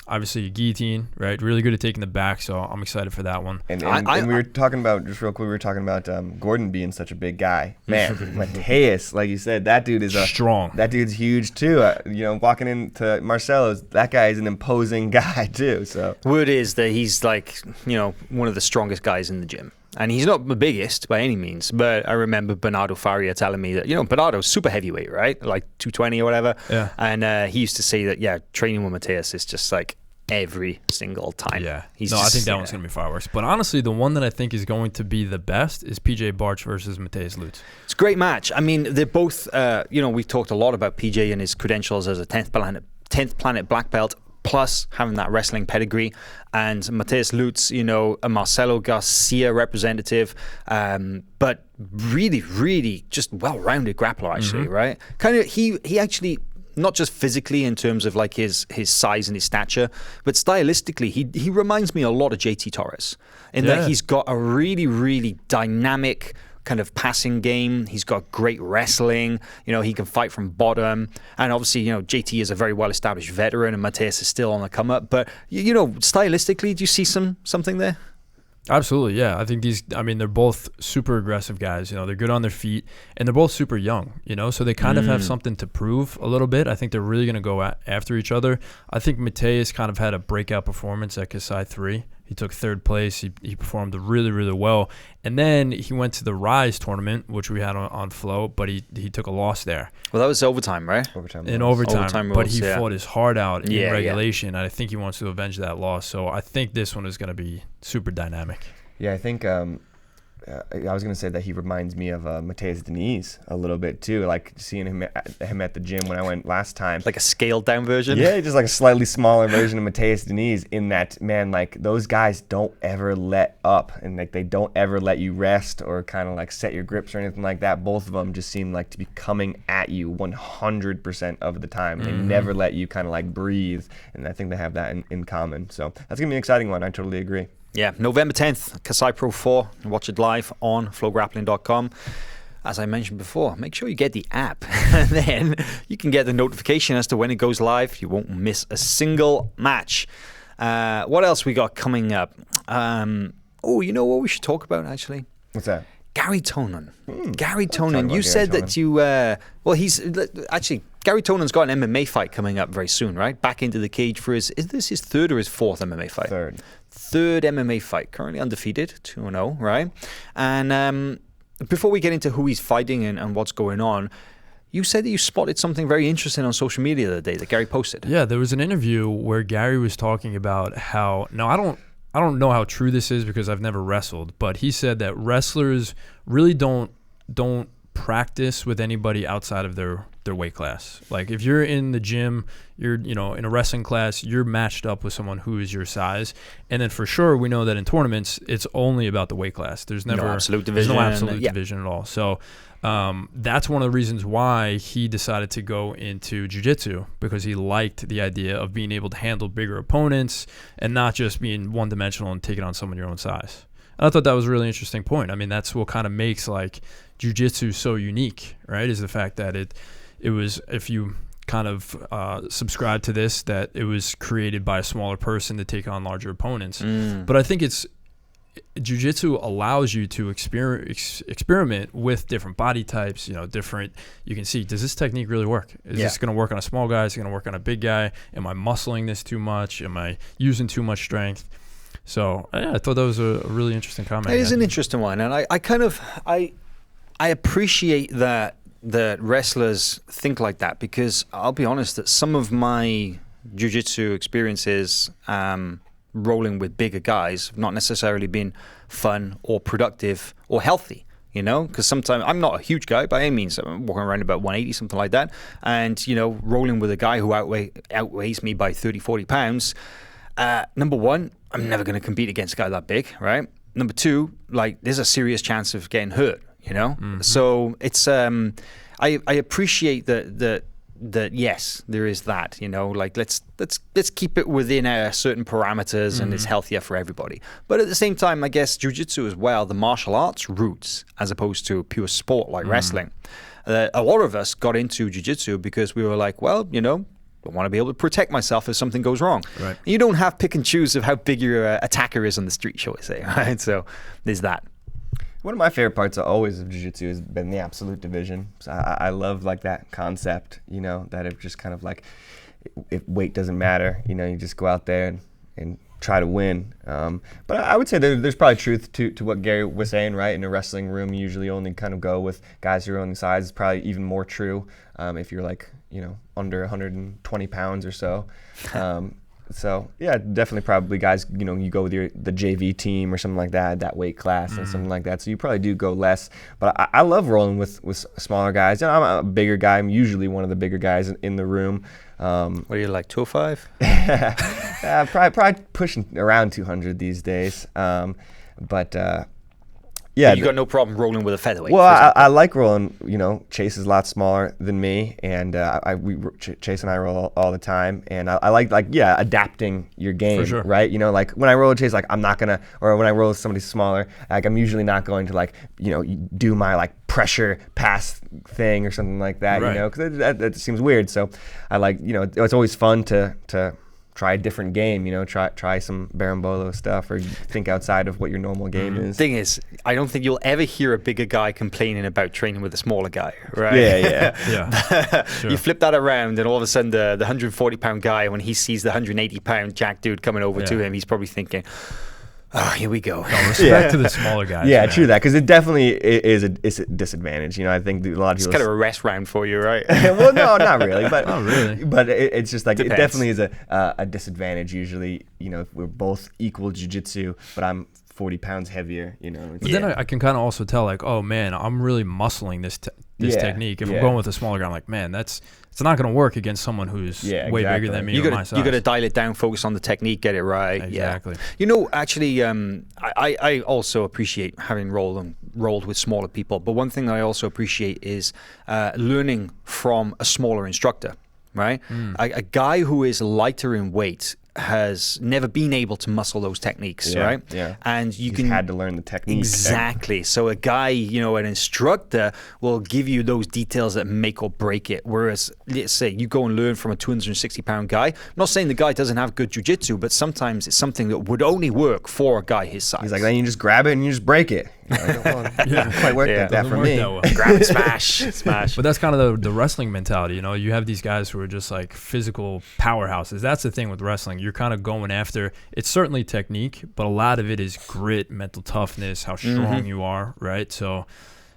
obviously a guillotine, right? Really good at taking the back. So I'm excited for that one. And we were talking about, just real quick, we were talking about Gordon being such a big guy. Man, Mateus, like you said, that dude is strong. That dude's huge too. You know, walking into Marcelo's, that guy is an imposing guy too. So word is that he's like, you know, one of the strongest guys in the gym. And he's not the biggest by any means, but I remember Bernardo Faria telling me that, you know, Bernardo's super heavyweight, right? Like 220 or whatever. Yeah. And he used to say that, yeah, training with Mateus is just like every single time. Yeah. I think that one's going to be fireworks. But honestly, the one that I think is going to be the best is PJ Barch versus Mateus Lutz. It's a great match. I mean, they're both, you know, we've talked a lot about PJ and his credentials as a 10th planet black belt, plus having that wrestling pedigree, and Mateus Lutz, you know, a Marcelo Garcia representative, but really, really just well-rounded grappler, actually, right? Kind of, he actually, not just physically in terms of like his size and his stature, but stylistically, he reminds me a lot of JT Torres in that he's got a really, really dynamic kind of passing game. He's got great wrestling. You know, he can fight from bottom. And obviously, you know, JT is a very well-established veteran and Mateus is still on the come up. But, you know, stylistically, do you see something there? Absolutely, yeah. I think they're both super aggressive guys. You know, they're good on their feet, and they're both super young, you know, so they kind of have something to prove a little bit. I think they're really going to go after each other. I think Mateus kind of had a breakout performance at Kasai 3. He took third place. He performed really, really well. And then he went to the Rise tournament, which we had on Flow, but he took a loss there. Well, that was overtime, right? Overtime, but he fought his heart out in regulation, and I think he wants to avenge that loss. So I think this one is going to be super dynamic. Yeah, I think I was going to say that he reminds me of Mateus Danis a little bit too, like seeing him at the gym when I went last time. Like a scaled down version? Yeah, just like a slightly smaller version of Mateus Danis, in that, man, like those guys don't ever let up, and like they don't ever let you rest or kind of like set your grips or anything like that. Both of them just seem like to be coming at you 100% of the time. They never let you kind of like breathe, and I think they have that in common. So that's going to be an exciting one. I totally agree. Yeah, November 10th, Kasai Pro 4. Watch it live on FloGrappling.com. As I mentioned before, make sure you get the app. And then you can get the notification as to when it goes live. You won't miss a single match. What else we got coming up? You know what we should talk about, actually? What's that? Gary Tonon. Gary Tonon. You said that you... he's... Actually, Gary Tonon's got an MMA fight coming up very soon, right? Back into the cage for his... Is this his third or his fourth MMA fight? Third MMA fight. Currently undefeated, 2-0, right? And before we get into who he's fighting and what's going on, you said that you spotted something very interesting on social media the other day that Gary posted. Yeah, there was an interview where Gary was talking about how... Now, I don't know how true this is because I've never wrestled, but he said that wrestlers really don't practice with anybody outside of their their weight class. Like if you're in the gym, you're, you know, in a wrestling class, you're matched up with someone who is your size. And then for sure, we know that in tournaments, it's only about the weight class. There's never no absolute division. There's no absolute division at all. So that's one of the reasons why he decided to go into jiu-jitsu, because he liked the idea of being able to handle bigger opponents and not just being one-dimensional and taking on someone your own size. And I thought that was a really interesting point. I mean, that's what kind of makes like jiu-jitsu so unique, right? Is the fact that it was, if you kind of subscribe to this, that it was created by a smaller person to take on larger opponents. But I think jiu-jitsu allows you to experiment with different body types, you know, you can see, does this technique really work? Is this going to work on a small guy? Is it going to work on a big guy? Am I muscling this too much? Am I using too much strength? So yeah, I thought that was a really interesting comment. It is an interesting one. And I appreciate that wrestlers think like that, because I'll be honest that some of my jiu-jitsu experiences rolling with bigger guys have not necessarily been fun or productive or healthy, you know, because sometimes I'm not a huge guy by any means. I'm walking around about 180, something like that. And, you know, rolling with a guy who outweighs me by 30, 40 pounds, number one, I'm never going to compete against a guy that big, right? Number two, like there's a serious chance of getting hurt, you know? So it's, I appreciate that yes, there is that, you know, like let's keep it within certain parameters and it's healthier for everybody. But at the same time, I guess jiu-jitsu as well, the martial arts roots, as opposed to pure sport like wrestling. A lot of us got into jiu-jitsu because we were like, well, you know, I want to be able to protect myself if something goes wrong. Right. You don't have pick and choose of how big your attacker is on the street, shall we say, right? So there's that. One of my favorite parts always of jiu-jitsu has been the absolute division. So I love like that concept, you know, that it just kind of like, if weight doesn't matter, you know, you just go out there and try to win. But I would say there's probably truth to what Gary was saying, right? In a wrestling room, you usually only kind of go with guys your own size. It's probably even more true if you're like, you know, under 120 pounds or so. So yeah, definitely probably guys, you know, you go with the JV team or something like that weight class and something like that. So you probably do go less. But I love rolling with smaller guys. You know, I'm a bigger guy. I'm usually one of the bigger guys in the room. What are you, like 205? Probably pushing around 200 these days. Yeah, you got no problem rolling with a featherweight. Well, I like rolling. You know, Chase is a lot smaller than me, and Chase and I roll all the time. And I like adapting your game, for sure. Right? You know, like when I roll with Chase, like I'm not gonna, or when I roll with somebody smaller, like I'm usually not going to like, you know, do my like pressure pass thing or something like that. Right. You know, because that seems weird. So I like, you know, it's always fun to try a different game, you know, try some berimbolo stuff or think outside of what your normal game is. Thing is, I don't think you'll ever hear a bigger guy complaining about training with a smaller guy, right? Yeah. Sure. You flip that around and all of a sudden the 140-pound guy, when he sees the 180-pound jack dude coming over to him, he's probably thinking, oh, here we go. No, respect to the smaller guys. Yeah, man. True that, because it definitely is a disadvantage. You know, I think a lot of people. It's kind of a rest round for you, right? Well, no, not really, but not really. But it's just like Depends. It definitely is a disadvantage. Usually, you know, if we're both equal jiu-jitsu, but I'm 40 pounds heavier. You know. But then I can kind of also tell, like, oh man, I'm really muscling this technique. If I'm going with a smaller guy, I'm like, man, it's not going to work against someone who's way bigger than me or my size. You got to dial it down, focus on the technique, get it right. Exactly. Yeah. You know, actually, I also appreciate having rolled with smaller people. But one thing I also appreciate is learning from a smaller instructor, right? A guy who is lighter in weight has never been able to muscle those techniques, right? Yeah. And He's had to learn the technique. Exactly. So a guy, you know, an instructor will give you those details that make or break it. Whereas, let's say you go and learn from a 260-pound guy. I'm not saying the guy doesn't have good jiu-jitsu, but sometimes it's something that would only work for a guy his size. He's like, then you just grab it and you just break it. It doesn't quite work like that for me. That well. Grab and smash. But that's kind of the wrestling mentality. You know, you have these guys who are just like physical powerhouses. That's the thing with wrestling. You're kind of going after, it's certainly technique, but a lot of it is grit, mental toughness, how strong you are, right? So,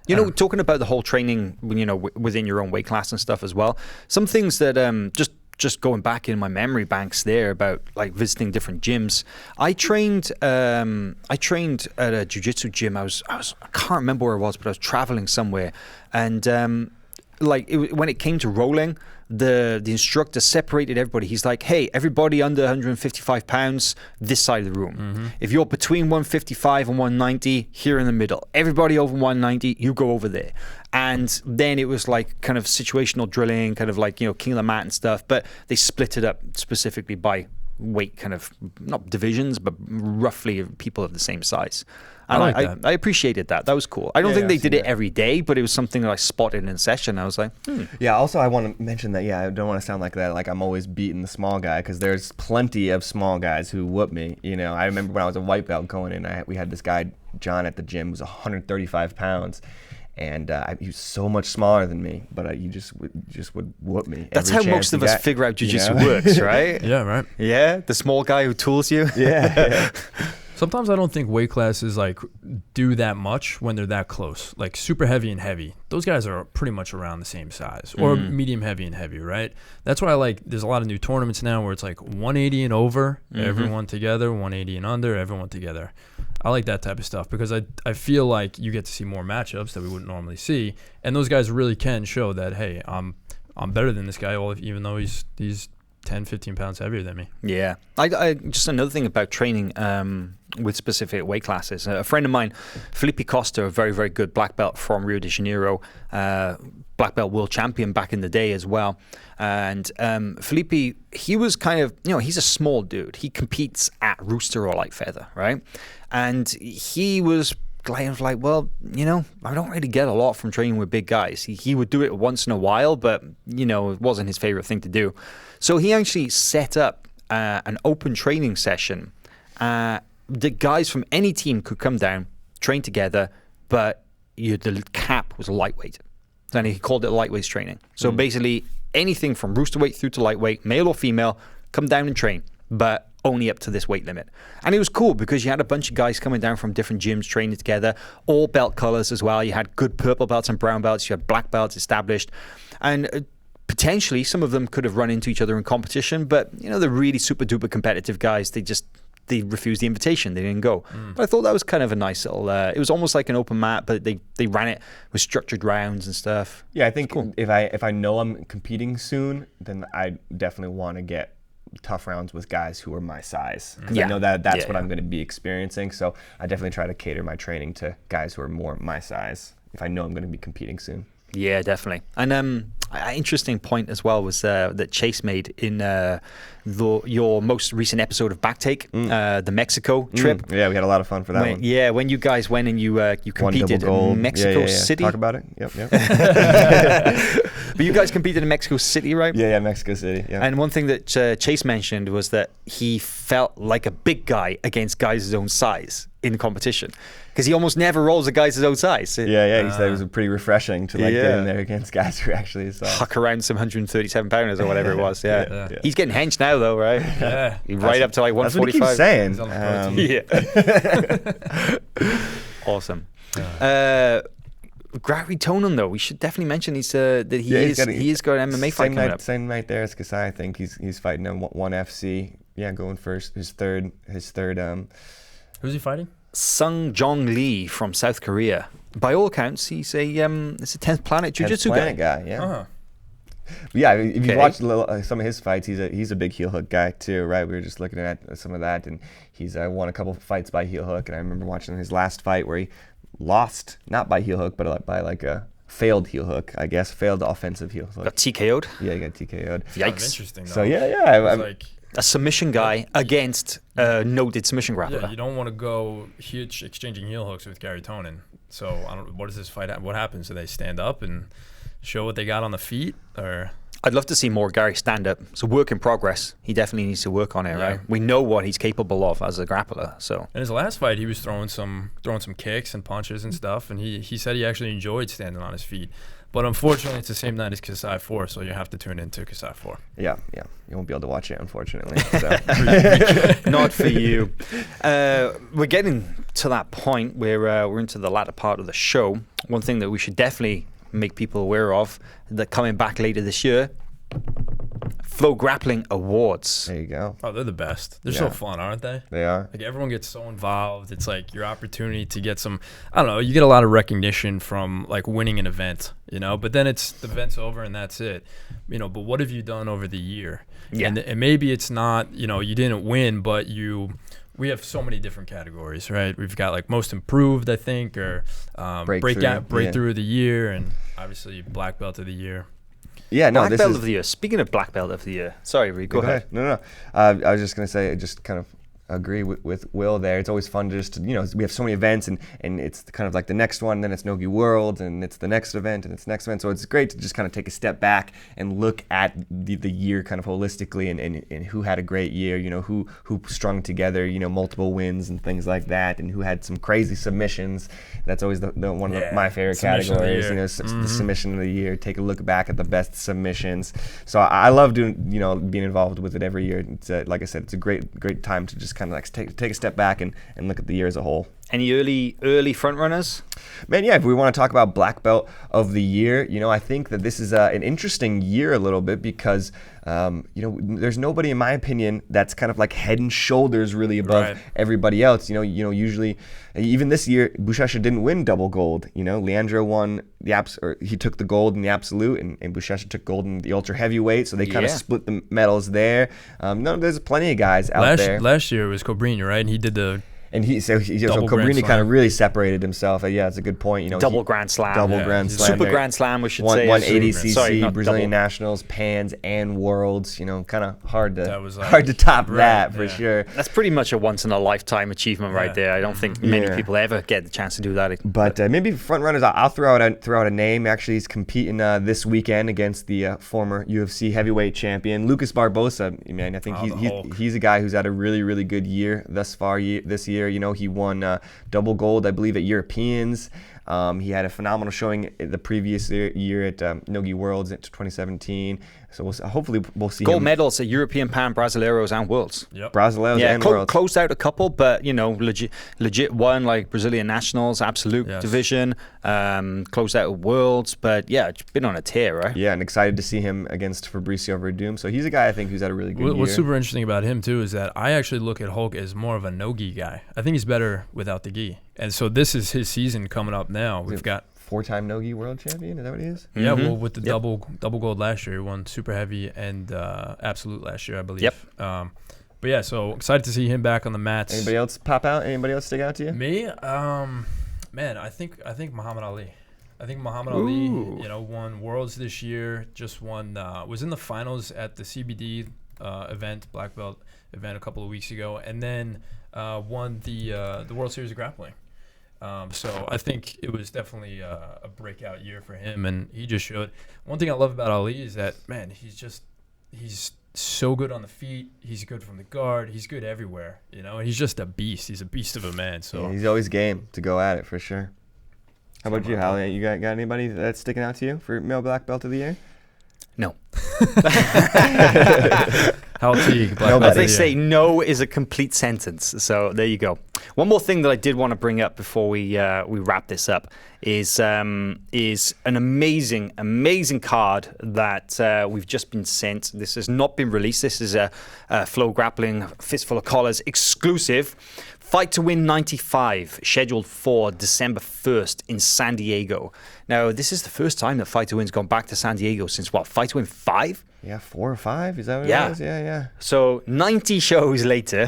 you know, talking about the whole training, you know, within your own weight class and stuff as well. Some things that just going back in my memory banks there about like visiting different gyms. I trained at a jiu-jitsu gym. I can't remember where it was, but I was traveling somewhere, and when it came to rolling, the instructor separated everybody. He's like, hey, everybody under 155 pounds, this side of the room. If you're between 155 and 190, here in the middle. Everybody over 190, you go over there. And then it was like kind of situational drilling, kind of like, king of the mat and stuff. But they split it up specifically by weight, kind of not divisions, but roughly people of the same size. And I appreciated that. That was cool. I don't think they did it every day, but it was something that I spotted in a session. I was like, Yeah, also I want to mention that, I don't want to sound like that, like I'm always beating the small guy, because there's plenty of small guys who whoop me. I remember when I was a white belt going in, we had this guy, John, at the gym, who was 135 pounds. And he was so much smaller than me, but he just would whoop me. That's how most of us figure out jiu-jitsu works, right? Yeah, right. Yeah, the small guy who tools you. Yeah. Sometimes I don't think weight classes like do that much when they're that close. Like super heavy and heavy, those guys are pretty much around the same size, or medium heavy and heavy, right? That's why I like. There's a lot of new tournaments now where it's like 180 and over, everyone together, 180 and under, everyone together. I like that type of stuff because I feel like you get to see more matchups that we wouldn't normally see, and those guys really can show that, hey, I'm better than this guy, even though he's 10, 15 pounds heavier than me. Yeah. I just another thing about training with specific weight classes. A friend of mine, Felipe Costa, a very, very good black belt from Rio de Janeiro, black belt world champion back in the day as well. And Felipe, he was kind of, he's a small dude. He competes at Rooster or Light Feather, right? And he was like, well, I don't really get a lot from training with big guys. He would do it once in a while, but, it wasn't his favorite thing to do. So he actually set up an open training session. The guys from any team could come down, train together, but the cap was lightweight. And he called it lightweight training. So basically anything from rooster weight through to lightweight, male or female, come down and train, but only up to this weight limit. And it was cool because you had a bunch of guys coming down from different gyms training together, all belt colors as well. You had good purple belts and brown belts. You had black belts established. And potentially some of them could have run into each other in competition, but the really super duper competitive guys, they refused the invitation. They didn't go. But I thought that was kind of a nice little, it was almost like an open mat, but they ran it with structured rounds and stuff. Yeah, I think cool. if I know I'm competing soon, then I definitely want to get tough rounds with guys who are my size, because I know that's what I'm going to be experiencing. So I definitely try to cater my training to guys who are more my size if I know I'm going to be competing soon. Yeah, definitely. And an interesting point as well was that Chase made in your most recent episode of Backtake, the Mexico trip. Yeah, we had a lot of fun for that one. Yeah, when you guys went and you competed in Mexico City. Talk about it. Yep. But you guys competed in Mexico City, right? Yeah, Mexico City. Yeah. And one thing that Chase mentioned was that he felt like a big guy against guys his own size in competition, because he almost never rolls a guy's his own size. He said it was pretty refreshing to get in there against guys who actually huck around some 137 pounders or whatever it was. Yeah. He's getting henched now though, right? Yeah. Right up to like 145. That's what he keeps saying. Awesome. Grappling Tonon though, we should definitely mention he's got an MMA fight coming up. Same night there as Kasai. I think he's fighting in ONE FC. Yeah, going first. His third. Who's he fighting? Sung Jong Lee from South Korea. By all accounts, he's a 10th Planet Jiu-Jitsu guy. Yeah. Uh-huh. Yeah, if you watch some of his fights, he's a big heel hook guy too, right? We were just looking at some of that, and he's won a couple of fights by heel hook. And I remember watching his last fight where he lost, not by heel hook, but by like a failed heel hook, I guess, failed offensive heel hook. Got TKO'd? Yeah, he got TKO'd. Yikes. Kind of interesting, though. So yeah. Like a submission guy against a noted submission grappler. Yeah, you don't want to go huge exchanging heel hooks with Gary Tonon. So what is this fight? What happens? Do they stand up and show what they got on the feet, or? I'd love to see more Gary stand up. It's a work in progress. He definitely needs to work on it, right? We know what he's capable of as a grappler. So in his last fight, he was throwing some kicks and punches and stuff, and he said he actually enjoyed standing on his feet. But unfortunately, it's the same night as Kasai 4, so you have to tune into Kasai 4. Yeah. You won't be able to watch it, unfortunately. So. Not for you. We're getting to that point where we're into the latter part of the show. One thing that we should definitely make people aware of, that coming back later this year, FloGrappling Awards. There you go. Oh, they're the best. They're so fun, aren't they? They are. Like, everyone gets so involved. It's like your opportunity to get some, I don't know, you get a lot of recognition from like winning an event, you know, but then the event's over and that's it, you know. But what have you done over the year? Yeah. And maybe it's not, you know, you didn't win, but we have so many different categories, right? We've got like most improved, I think, or breakthrough of the year, and obviously black belt of the year. Yeah, no, Black belt of the year. Speaking of black belt of the year, sorry, Reed, go ahead. No. I was just gonna say, just kind of agree with Will there. It's always fun to just, you know, we have so many events, and it's kind of like the next one, then it's Nogi World, and it's the next event, and it's the next event. So it's great to just kind of take a step back and look at the year kind of holistically, and who had a great year, you know, who strung together, you know, multiple wins and things like that, and who had some crazy submissions. That's always one of my favorite categories, you know, the submission of the year. Take a look back at the best submissions. So I love doing, you know, being involved with it every year. It's like I said, it's a great time to just kind of like take a step back and look at the year as a whole. Any early front runners? Man, yeah, if we want to talk about black belt of the year, you know, I think that this is an interesting year a little bit because, you know, there's nobody, in my opinion, that's kind of like head and shoulders really above everybody else. You know, usually, even this year, Buchecha didn't win double gold. You know, Leandro won he took the gold in the absolute, and Buchecha took gold in the ultra heavyweight. So they kind of split the medals there. No, there's plenty of guys out there. Last year it was Cobrini, right? And he did the. And so Cobrini kind of really separated himself. Yeah, it's a good point. You know, double Grand Slam, Super Grand Slam, we should say. Won ADCC, Brazilian Nationals, Pans, and Worlds. You know, kind of hard to top that for sure. That's pretty much a once in a lifetime achievement right there. I don't think many people ever get the chance to do that. But maybe front runners, I'll throw out a name. Actually, he's competing this weekend against the former UFC heavyweight champion Lucas Barbosa. Man, I think he's a guy who's had a really good year thus far this year. You know, he won double gold, I believe, at Europeans. He had a phenomenal showing the previous year at Nogi Worlds in 2017. So hopefully we'll see gold medals at European, Pan, Brasileiros, and Worlds. Yep. Brasileiros and Worlds. Closed out a couple, but you know, legit won like Brazilian Nationals, absolute division. Closed out at Worlds, but yeah, it's been on a tear, right? Yeah, and excited to see him against Fabricio Verdum. So he's a guy I think who's had a really good year. What's super interesting about him too is that I actually look at Hulk as more of a no-gi guy. I think he's better without the gi, and so this is his season coming up now. We've got. 4-time no-gi world champion, is that what he is? Yeah, well, with the double gold last year, he won super heavy and absolute last year, I believe. Yep. But yeah, so excited to see him back on the mats. Anybody else pop out? Anybody else stick out to you? Me, man, I think Muhammad Ali. I think Muhammad Ali, you know, won Worlds this year. Just won, was in the finals at the CBD event, black belt event a couple of weeks ago, and then won the World Series of Grappling. So I think it was definitely a breakout year for him, and he just showed. One thing I love about Ali is that, man, he's so good on the feet. He's good from the guard. He's good everywhere, you know. And he's just a beast. He's a beast of a man. So yeah, he's always game to go at it for sure. How about you, Hallie? You got anybody that's sticking out to you for male black belt of the year? No. As they say, no is a complete sentence. So there you go. One more thing that I did want to bring up before we wrap this up is an amazing card that we've just been sent. This has not been released. This is a FloGrappling Fistful of Collars exclusive. Fight to Win 95, scheduled for December 1st in San Diego. Now, this is the first time that Fight to Win's gone back to San Diego since what? Fight to Win 5? Yeah, 4 or 5? Is that what it is? Yeah. So 90 shows later,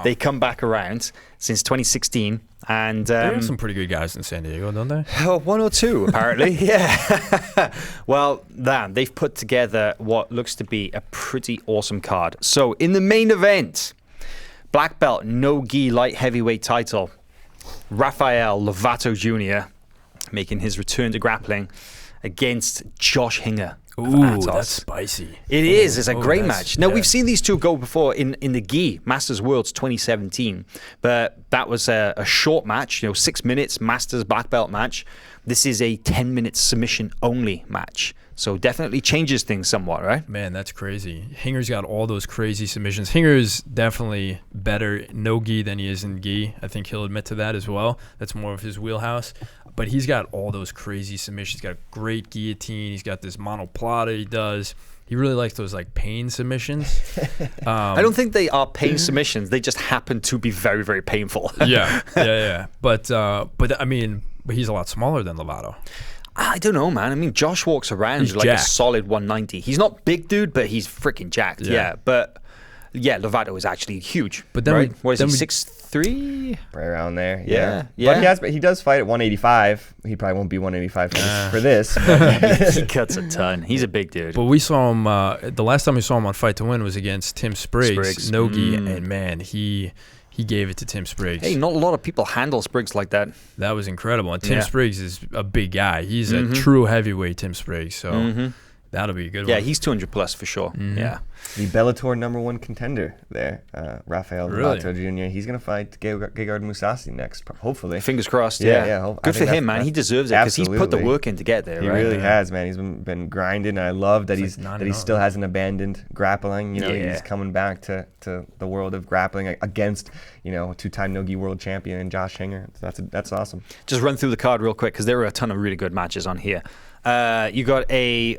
they come back around since 2016. And there are some pretty good guys in San Diego, don't they? Oh, 1 or 2, apparently. Yeah. Well, they've put together what looks to be a pretty awesome card. So in the main event, black belt, no-gi light heavyweight title, Rafael Lovato Jr. making his return to grappling against Josh Hinger. Ooh, that's spicy. It is. It's a great match. Now, we've seen these two go before in the gi, Masters Worlds 2017, but that was a short match, 6 minutes, Masters black belt match. This is a 10-minute submission-only match. So definitely changes things somewhat, right? Man, that's crazy. Hinger's got all those crazy submissions. Hinger's definitely better no-gi than he is in gi. I think he'll admit to that as well. That's more of his wheelhouse. But he's got all those crazy submissions. He's got a great guillotine. He's got this monoplata he does. He really likes those like pain submissions. I don't think they are pain submissions. They just happen to be very, very painful. yeah. But I mean, he's a lot smaller than Lovato. I don't know, man. I mean, Josh walks around He's like jacked. a solid 190. He's not big, dude, but he's freaking jacked. Yeah. But yeah, Lovato is actually huge. But then right? What is he, we 6'3"? Right around there. Yeah. But he does fight at 185. He probably won't be 185 for this. But He cuts a ton. He's a big dude. But we saw him. The last time we saw him on Fight to Win was against Tim Spriggs. Nogi, and man, he gave it to Tim Spriggs. Hey, not a lot of people handle Spriggs like that. That was incredible. And Tim Spriggs is a big guy. He's a true heavyweight, Tim Spriggs. So that'll be a good one. Yeah, he's 200 plus for sure. Yeah. the Bellator #1 contender there, Rafael Lovato Jr. He's going to fight Gegard Mousasi next, hopefully. Fingers crossed, Good for him, man. He deserves it because he's put the work in to get there, He right? really has, man. He's been grinding. And I love that he still hasn't abandoned grappling. You know, he's coming back to the world of grappling against, you know, two-time Nogi world champion Josh Hinger. That's awesome. Just run through the card real quick because there are a ton of really good matches on here. You got a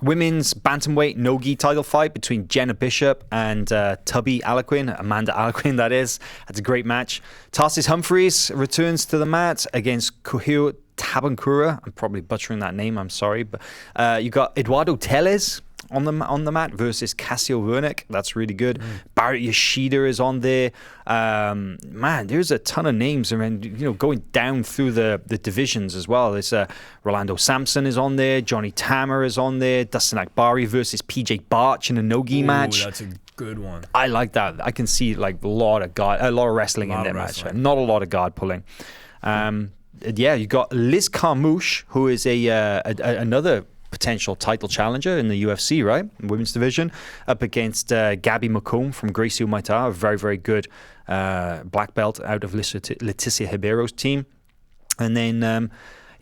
women's bantamweight Nogi title fight between Jenna Bishop and Tubby Aliquin, Amanda Aliquin, that is. That's a great match. Tarsis Humphreys returns to the mat against Kuhio Tabankura. I'm probably butchering that name, I'm sorry. But you got Eduardo Teles on the mat versus Cassio Wernick. That's really good. Barrett Yoshida is on there. Man, there's a ton of names. I mean, you know, going down through the divisions as well. There's Rolando Sampson is on there. Johnny Tamer is on there. Dustin Akbari versus PJ Barch in a Nogi match. That's a good one. I like that. I can see like a lot of wrestling in that match. Not a lot of guard pulling. Yeah, you got Liz Carmouche, who is another potential title challenger in the UFC, right? Women's division, up against Gabby McComb from Gracie Muay Thai, a very, very good black belt out of Leticia Ribero's team. And then,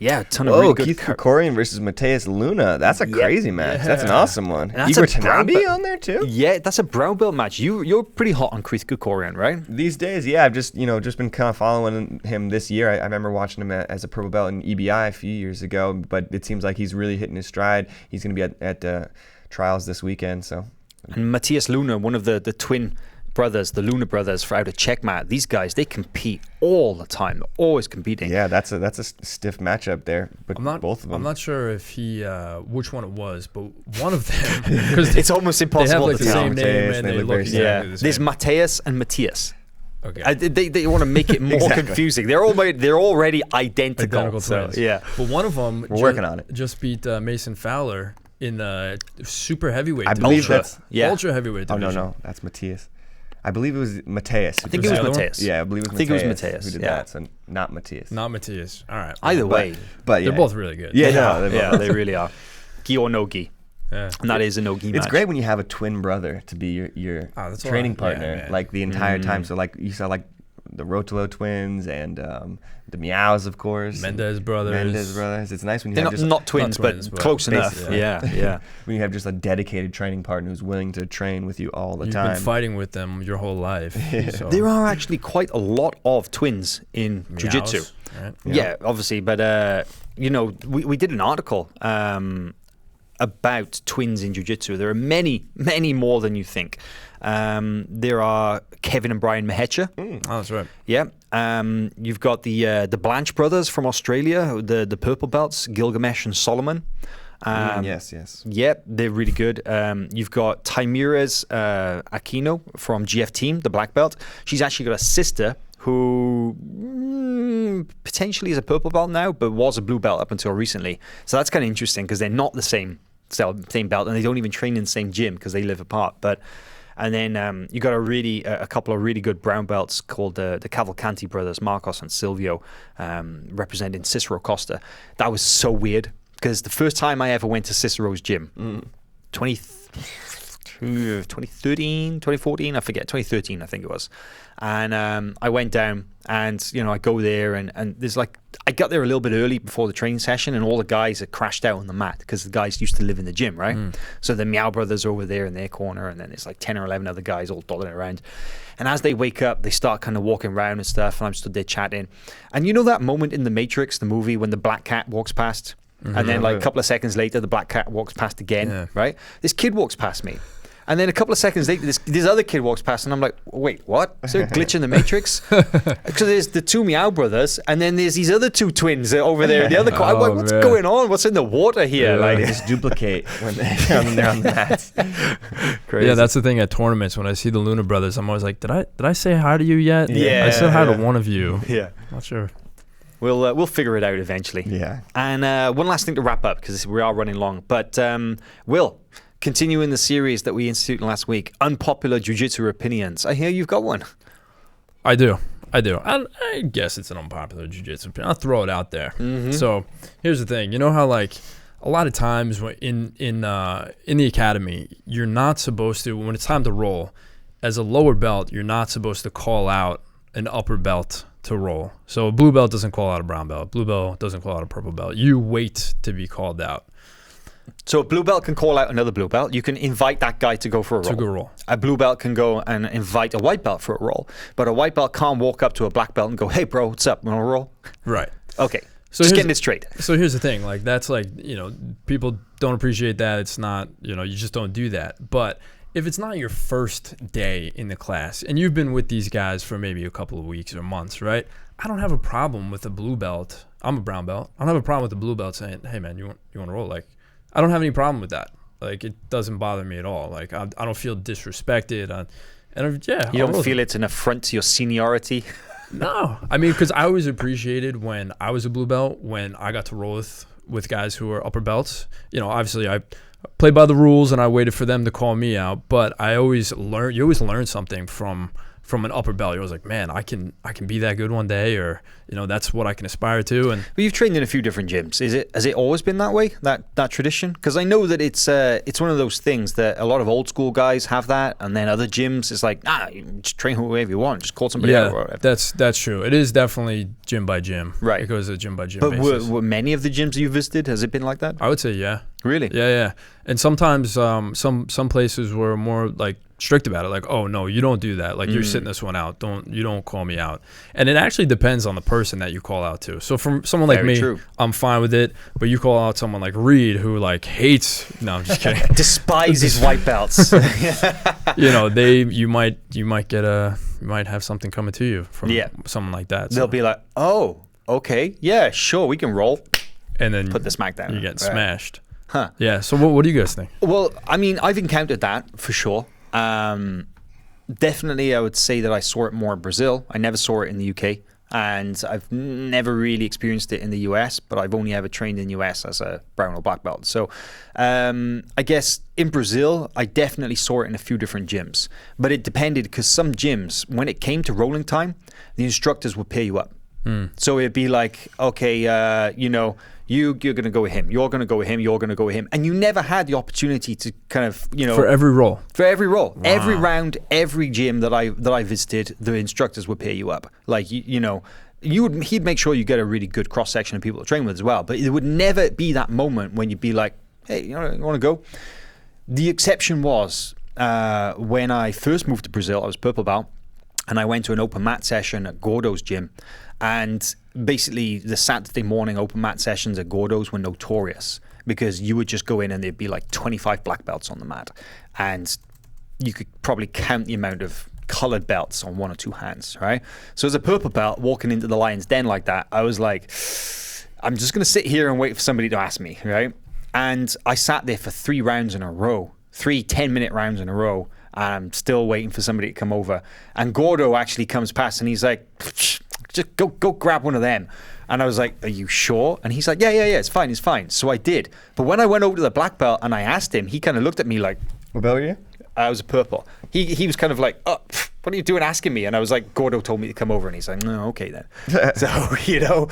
a ton of really good... Keith Krikorian versus Mateus Luna. That's a crazy match. That's an awesome one. And Igor Tanabe on there too? Yeah, that's a brown belt match. You're pretty hot on Keith Krikorian, right? These days, yeah. I've just been kind of following him this year. I remember watching him as a purple belt in EBI a few years ago, but it seems like he's really hitting his stride. He's going to be at trials this weekend. So. And Matthias Luna, one of the twin brothers, the Luna brothers, for out of Checkmat. These guys, they compete all the time. They're always competing. Yeah, that's a stiff matchup there. But both of them. I'm not sure if which one it was, but one of them, because it's almost impossible they have like to the tell. same name and they look exactly the same. There's Mateus and Matthias. Okay. They want to make it more confusing. They're already identical. Twins. Yeah. But one of them working on it. Just beat Mason Fowler in the super heavyweight I division. believe that's ultra heavyweight division. No, that's Matthias. I believe it was Mateus. I think it was Mateus. Yeah, I believe it was Mateus. I think it was Mateus. Who did that? So not Matthias. Not Matthias. All right. Either way. But they're both really good. Yeah, they really are. Gi or no gi. Yeah. And that is a no-gi match. It's great when you have a twin brother to be your training partner, like the entire time. So like you saw like the Rotolo twins and the Meows, of course. Mendez brothers. It's nice when you They're have just not twins, but close enough. Yeah. When you have just a dedicated training partner who's willing to train with you all the time. You've been fighting with them your whole life. So. There are actually quite a lot of twins in jiu-jitsu. Right? Yeah, obviously, but we did an article about twins in jiu-jitsu. There are many, many more than you think. There are Kevin and Brian Mehecha. Oh, that's right. Yeah. You've got the Blanche brothers from Australia, the purple belts, Gilgamesh and Solomon. Yes. Yeah, they're really good. You've got Taimires Aquino from GF Team, the black belt. She's actually got a sister who potentially is a purple belt now, but was a blue belt up until recently. So that's kind of interesting because they're not the same belt, and they don't even train in the same gym because they live apart. And then you got a couple of really good brown belts called the Cavalcanti brothers, Marcos and Silvio, representing Cicero Costa. That was so weird because the first time I ever went to Cicero's gym, 2013, 2014, I forget, 2013 I think it was. And I went down and, I go there and there's I got there a little bit early before the training session and all the guys had crashed out on the mat because the guys used to live in the gym, right? So the Meow brothers are over there in their corner and then there's like 10 or 11 other guys all dotted around. And as they wake up, they start kind of walking around and stuff and I'm stood there chatting. And you know that moment in The Matrix, the movie, when the black cat walks past? And then like a couple of seconds later, the black cat walks past again, right? This kid walks past me. And then a couple of seconds later, this other kid walks past, and I'm like, wait, what? Is there a glitch in the Matrix? Because there's the two Meow brothers, and then there's these other two twins over there in the other corner. I'm like, what's going on? What's in the water here? Yeah, like, they just duplicate when they're on the mats. Crazy. Yeah, that's the thing at tournaments. When I see the Luna brothers, I'm always like, did I say hi to you yet? Yeah. I said hi to one of you. Yeah. Not sure. We'll figure it out eventually. Yeah. And one last thing to wrap up, because we are running long. But Will, continuing the series that we instituted last week, unpopular jiu-jitsu opinions. I hear you've got one. I do. I guess it's an unpopular jiu-jitsu opinion. I'll throw it out there. So here's the thing. You know how like a lot of times in the academy, you're not supposed to, when it's time to roll, as a lower belt, you're not supposed to call out an upper belt to roll. So a blue belt doesn't call out a brown belt. Blue belt doesn't call out a purple belt. You wait to be called out. So a blue belt can call out another blue belt. You can invite that guy to go for a roll. To go roll. A blue belt can go and invite a white belt for a roll. But a white belt can't walk up to a black belt and go, hey, bro, what's up? Want to roll? Right. Okay. So just getting it straight. So here's the thing. Like, that's like, people don't appreciate that. It's not, you just don't do that. But if it's not your first day in the class and you've been with these guys for maybe a couple of weeks or months, right? I don't have a problem with a blue belt. I'm a brown belt. I don't have a problem with the blue belt saying, hey, man, you want to roll? Like, I don't have any problem with that. Like, it doesn't bother me at all. Like, I don't feel disrespected. You don't feel it's an affront to your seniority? No. I mean, because I always appreciated when I was a blue belt, when I got to roll with guys who were upper belts. Obviously, I played by the rules and I waited for them to call me out. But you always learn something from an upper belt. You're always like, man, I can be that good one day, or that's what I can aspire to. And but you've trained in a few different gyms. Has it always been that way? That tradition? Because I know that it's one of those things that a lot of old school guys have that, and then other gyms it's like, you just train whoever you want, just call somebody out. Or whatever. That's true. It is definitely gym by gym. Right. It goes a gym by gym. But basis. were many of the gyms you visited, has it been like that? I would say yeah. Really? Yeah. And sometimes some places were more like strict about it, like, oh no, you don't do that, like you're sitting this one out, you don't call me out. And it actually depends on the person that you call out to. So from someone like me, true. I'm fine with it, but you call out someone like Reed who like hates, no, I'm just kidding, despises white belts. You might have something coming to you from someone like that. They'll be like, oh, okay, yeah, sure, we can roll, and then put the smack down. You get smashed. Huh. Yeah. So what do you guys think? Well, I mean, I've encountered that for sure. Definitely, I would say that I saw it more in Brazil. I never saw it in the UK, and I've never really experienced it in the US, but I've only ever trained in the US as a brown or black belt. So I guess in Brazil, I definitely saw it in a few different gyms, but it depended because some gyms, when it came to rolling time, the instructors would pair you up. So it'd be like, okay, you're going to go with him, you're going to go with him, you're going to go with him. And you never had the opportunity to kind of, For every roll. For every roll. Wow. Every round, every gym that I visited, the instructors would pair you up. Like, he'd make sure you get a really good cross-section of people to train with as well. But it would never be that moment when you'd be like, hey, you want to go? The exception was when I first moved to Brazil, I was purple belt, and I went to an open mat session at Gordo's gym. And basically, the Saturday morning open mat sessions at Gordo's were notorious because you would just go in and there'd be like 25 black belts on the mat. And you could probably count the amount of colored belts on one or two hands, right? So as a purple belt walking into the Lion's Den like that, I was like, I'm just going to sit here and wait for somebody to ask me, right? And I sat there for 3 rounds in a row, 3 10-minute rounds in a row. And I'm still waiting for somebody to come over. And Gordo actually comes past and he's like, just go grab one of them. And I was like, are you sure? And he's like, yeah, it's fine. So I did. But when I went over to the black belt and I asked him, he kind of looked at me like, what belt were you? I was a purple. He was kind of like, oh, what are you doing asking me? And I was like, Gordo told me to come over. And he's like, no, okay then. So,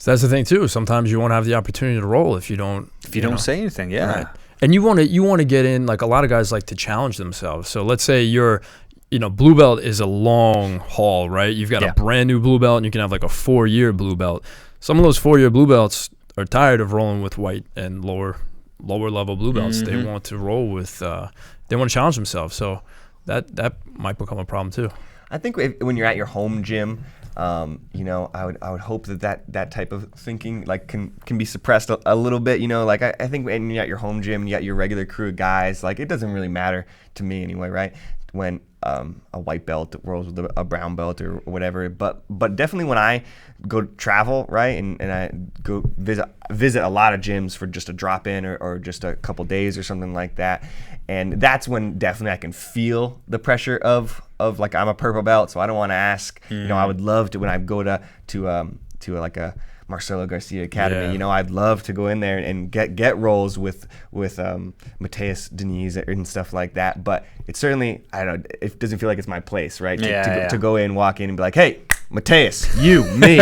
So that's the thing too. Sometimes you won't have the opportunity to roll if you don't. If you don't say anything, yeah. Right. And you want to get in, like a lot of guys like to challenge themselves. So let's say you're, blue belt is a long haul, right? You've got a brand new blue belt and you can have like a 4-year blue belt. Some of those 4-year blue belts are tired of rolling with white and lower level blue belts. They want to roll with, they want to challenge themselves. So that might become a problem too. I think when you're at your home gym, You know, I would hope that type of thinking like can be suppressed a little bit. You know, like I think when you got your home gym, you got your regular crew of guys, like it doesn't really matter to me anyway, right? When a white belt rolls with a brown belt or whatever, but definitely when I go travel, right, and I go visit a lot of gyms for just a drop in or just a couple days or something like that, and that's when definitely I can feel the pressure of like I'm a purple belt, so I don't want to ask. You know, I would love to when I go to like a Marcelo Garcia Academy. Yeah. You know, I'd love to go in there and get roles with Mateus Danis and stuff like that. But it's certainly, I don't know, it doesn't feel like it's my place, right? To go in, walk in and be like, hey, Mateus, you, me,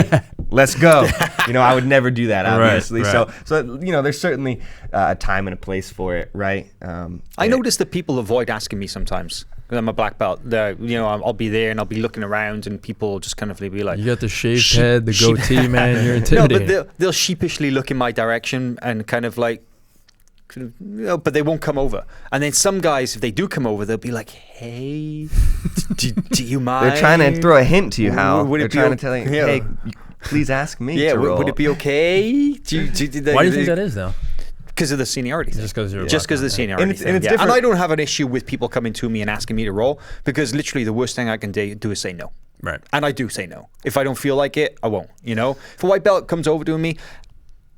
let's go. You know, I would never do that, obviously. Right. So you know, there's certainly a time and a place for it, right? I notice that people avoid asking me sometimes. I'm a black belt. You know, I'll be there and I'll be looking around, and people just kind of be like, "You got the shaved head, the goatee, man. You're intimidating." No, but they'll sheepishly look in my direction and kind of like, you know, but they won't come over. And then some guys, if they do come over, they'll be like, "Hey, do you mind?" They're trying to throw a hint to you, Hal. They're trying to tell you, yeah. "Hey, please ask me." Yeah, to roll. would it be okay? Why do you think that is, though? Because of the seniority thing. Just because you're Just because of the seniority and it's thing. different. And I don't have an issue with people coming to me and asking me to roll, because literally the worst thing I can do is say no. Right. And I do say no. If I don't feel like it, I won't. You know, if a white belt comes over to me,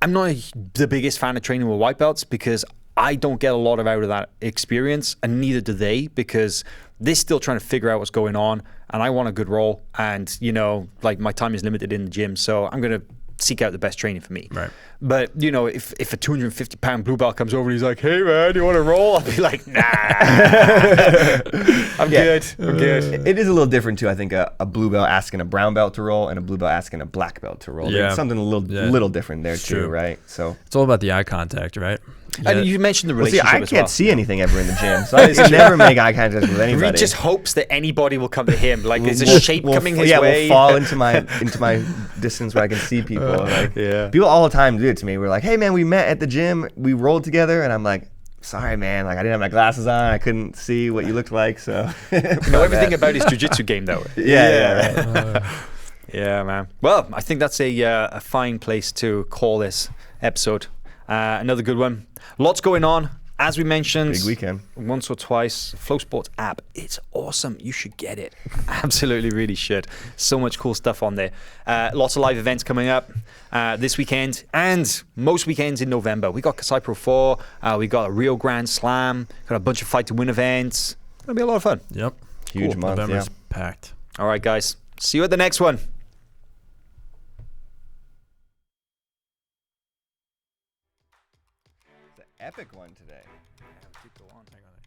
I'm not the biggest fan of training with white belts because I don't get a lot out of that experience, and neither do they, because they're still trying to figure out what's going on, and I want a good roll, and you know, like my time is limited in the gym, so I'm gonna seek out the best training for me. Right. But you know, if a 250-pound blue belt comes over and he's like, "Hey man, you want to roll?" I'll be like, "Nah, I'm good. I'm good." It is a little different too. I think a blue belt asking a brown belt to roll and a blue belt asking a black belt to roll. Yeah. There's something a little different there too, True. right? So It's all about the eye contact, right? And you mentioned the well, see, relationship I as can't well. see anything ever in the gym, so I can never make eye contact with anybody. Reed just hopes that anybody will come to him. Like there's a shape coming his way. We'll fall into my distance where I can see people. Like, people all the time do it to me. We're like, "Hey man, we met at the gym, we rolled together," and I'm like, "Sorry man, like I didn't have my glasses on, I couldn't see what you looked like." So You know everything about his jiu-jitsu game, though. Yeah. Yeah, man. Well, I think that's a fine place to call this episode. Another good one. Lots going on. As we mentioned, Big weekend. Once or twice, Flow Sports app. It's awesome. You should get it. Absolutely, really should. So much cool stuff on there. Lots of live events coming up this weekend and most weekends in November. We got Kasai Pro 4. We got a Rio Grand Slam. Got a bunch of Fight to Win events. It's going to be a lot of fun. Yep. Huge month, November's yeah. packed. All right, guys. See you at the next one. Epic one today. Hang on.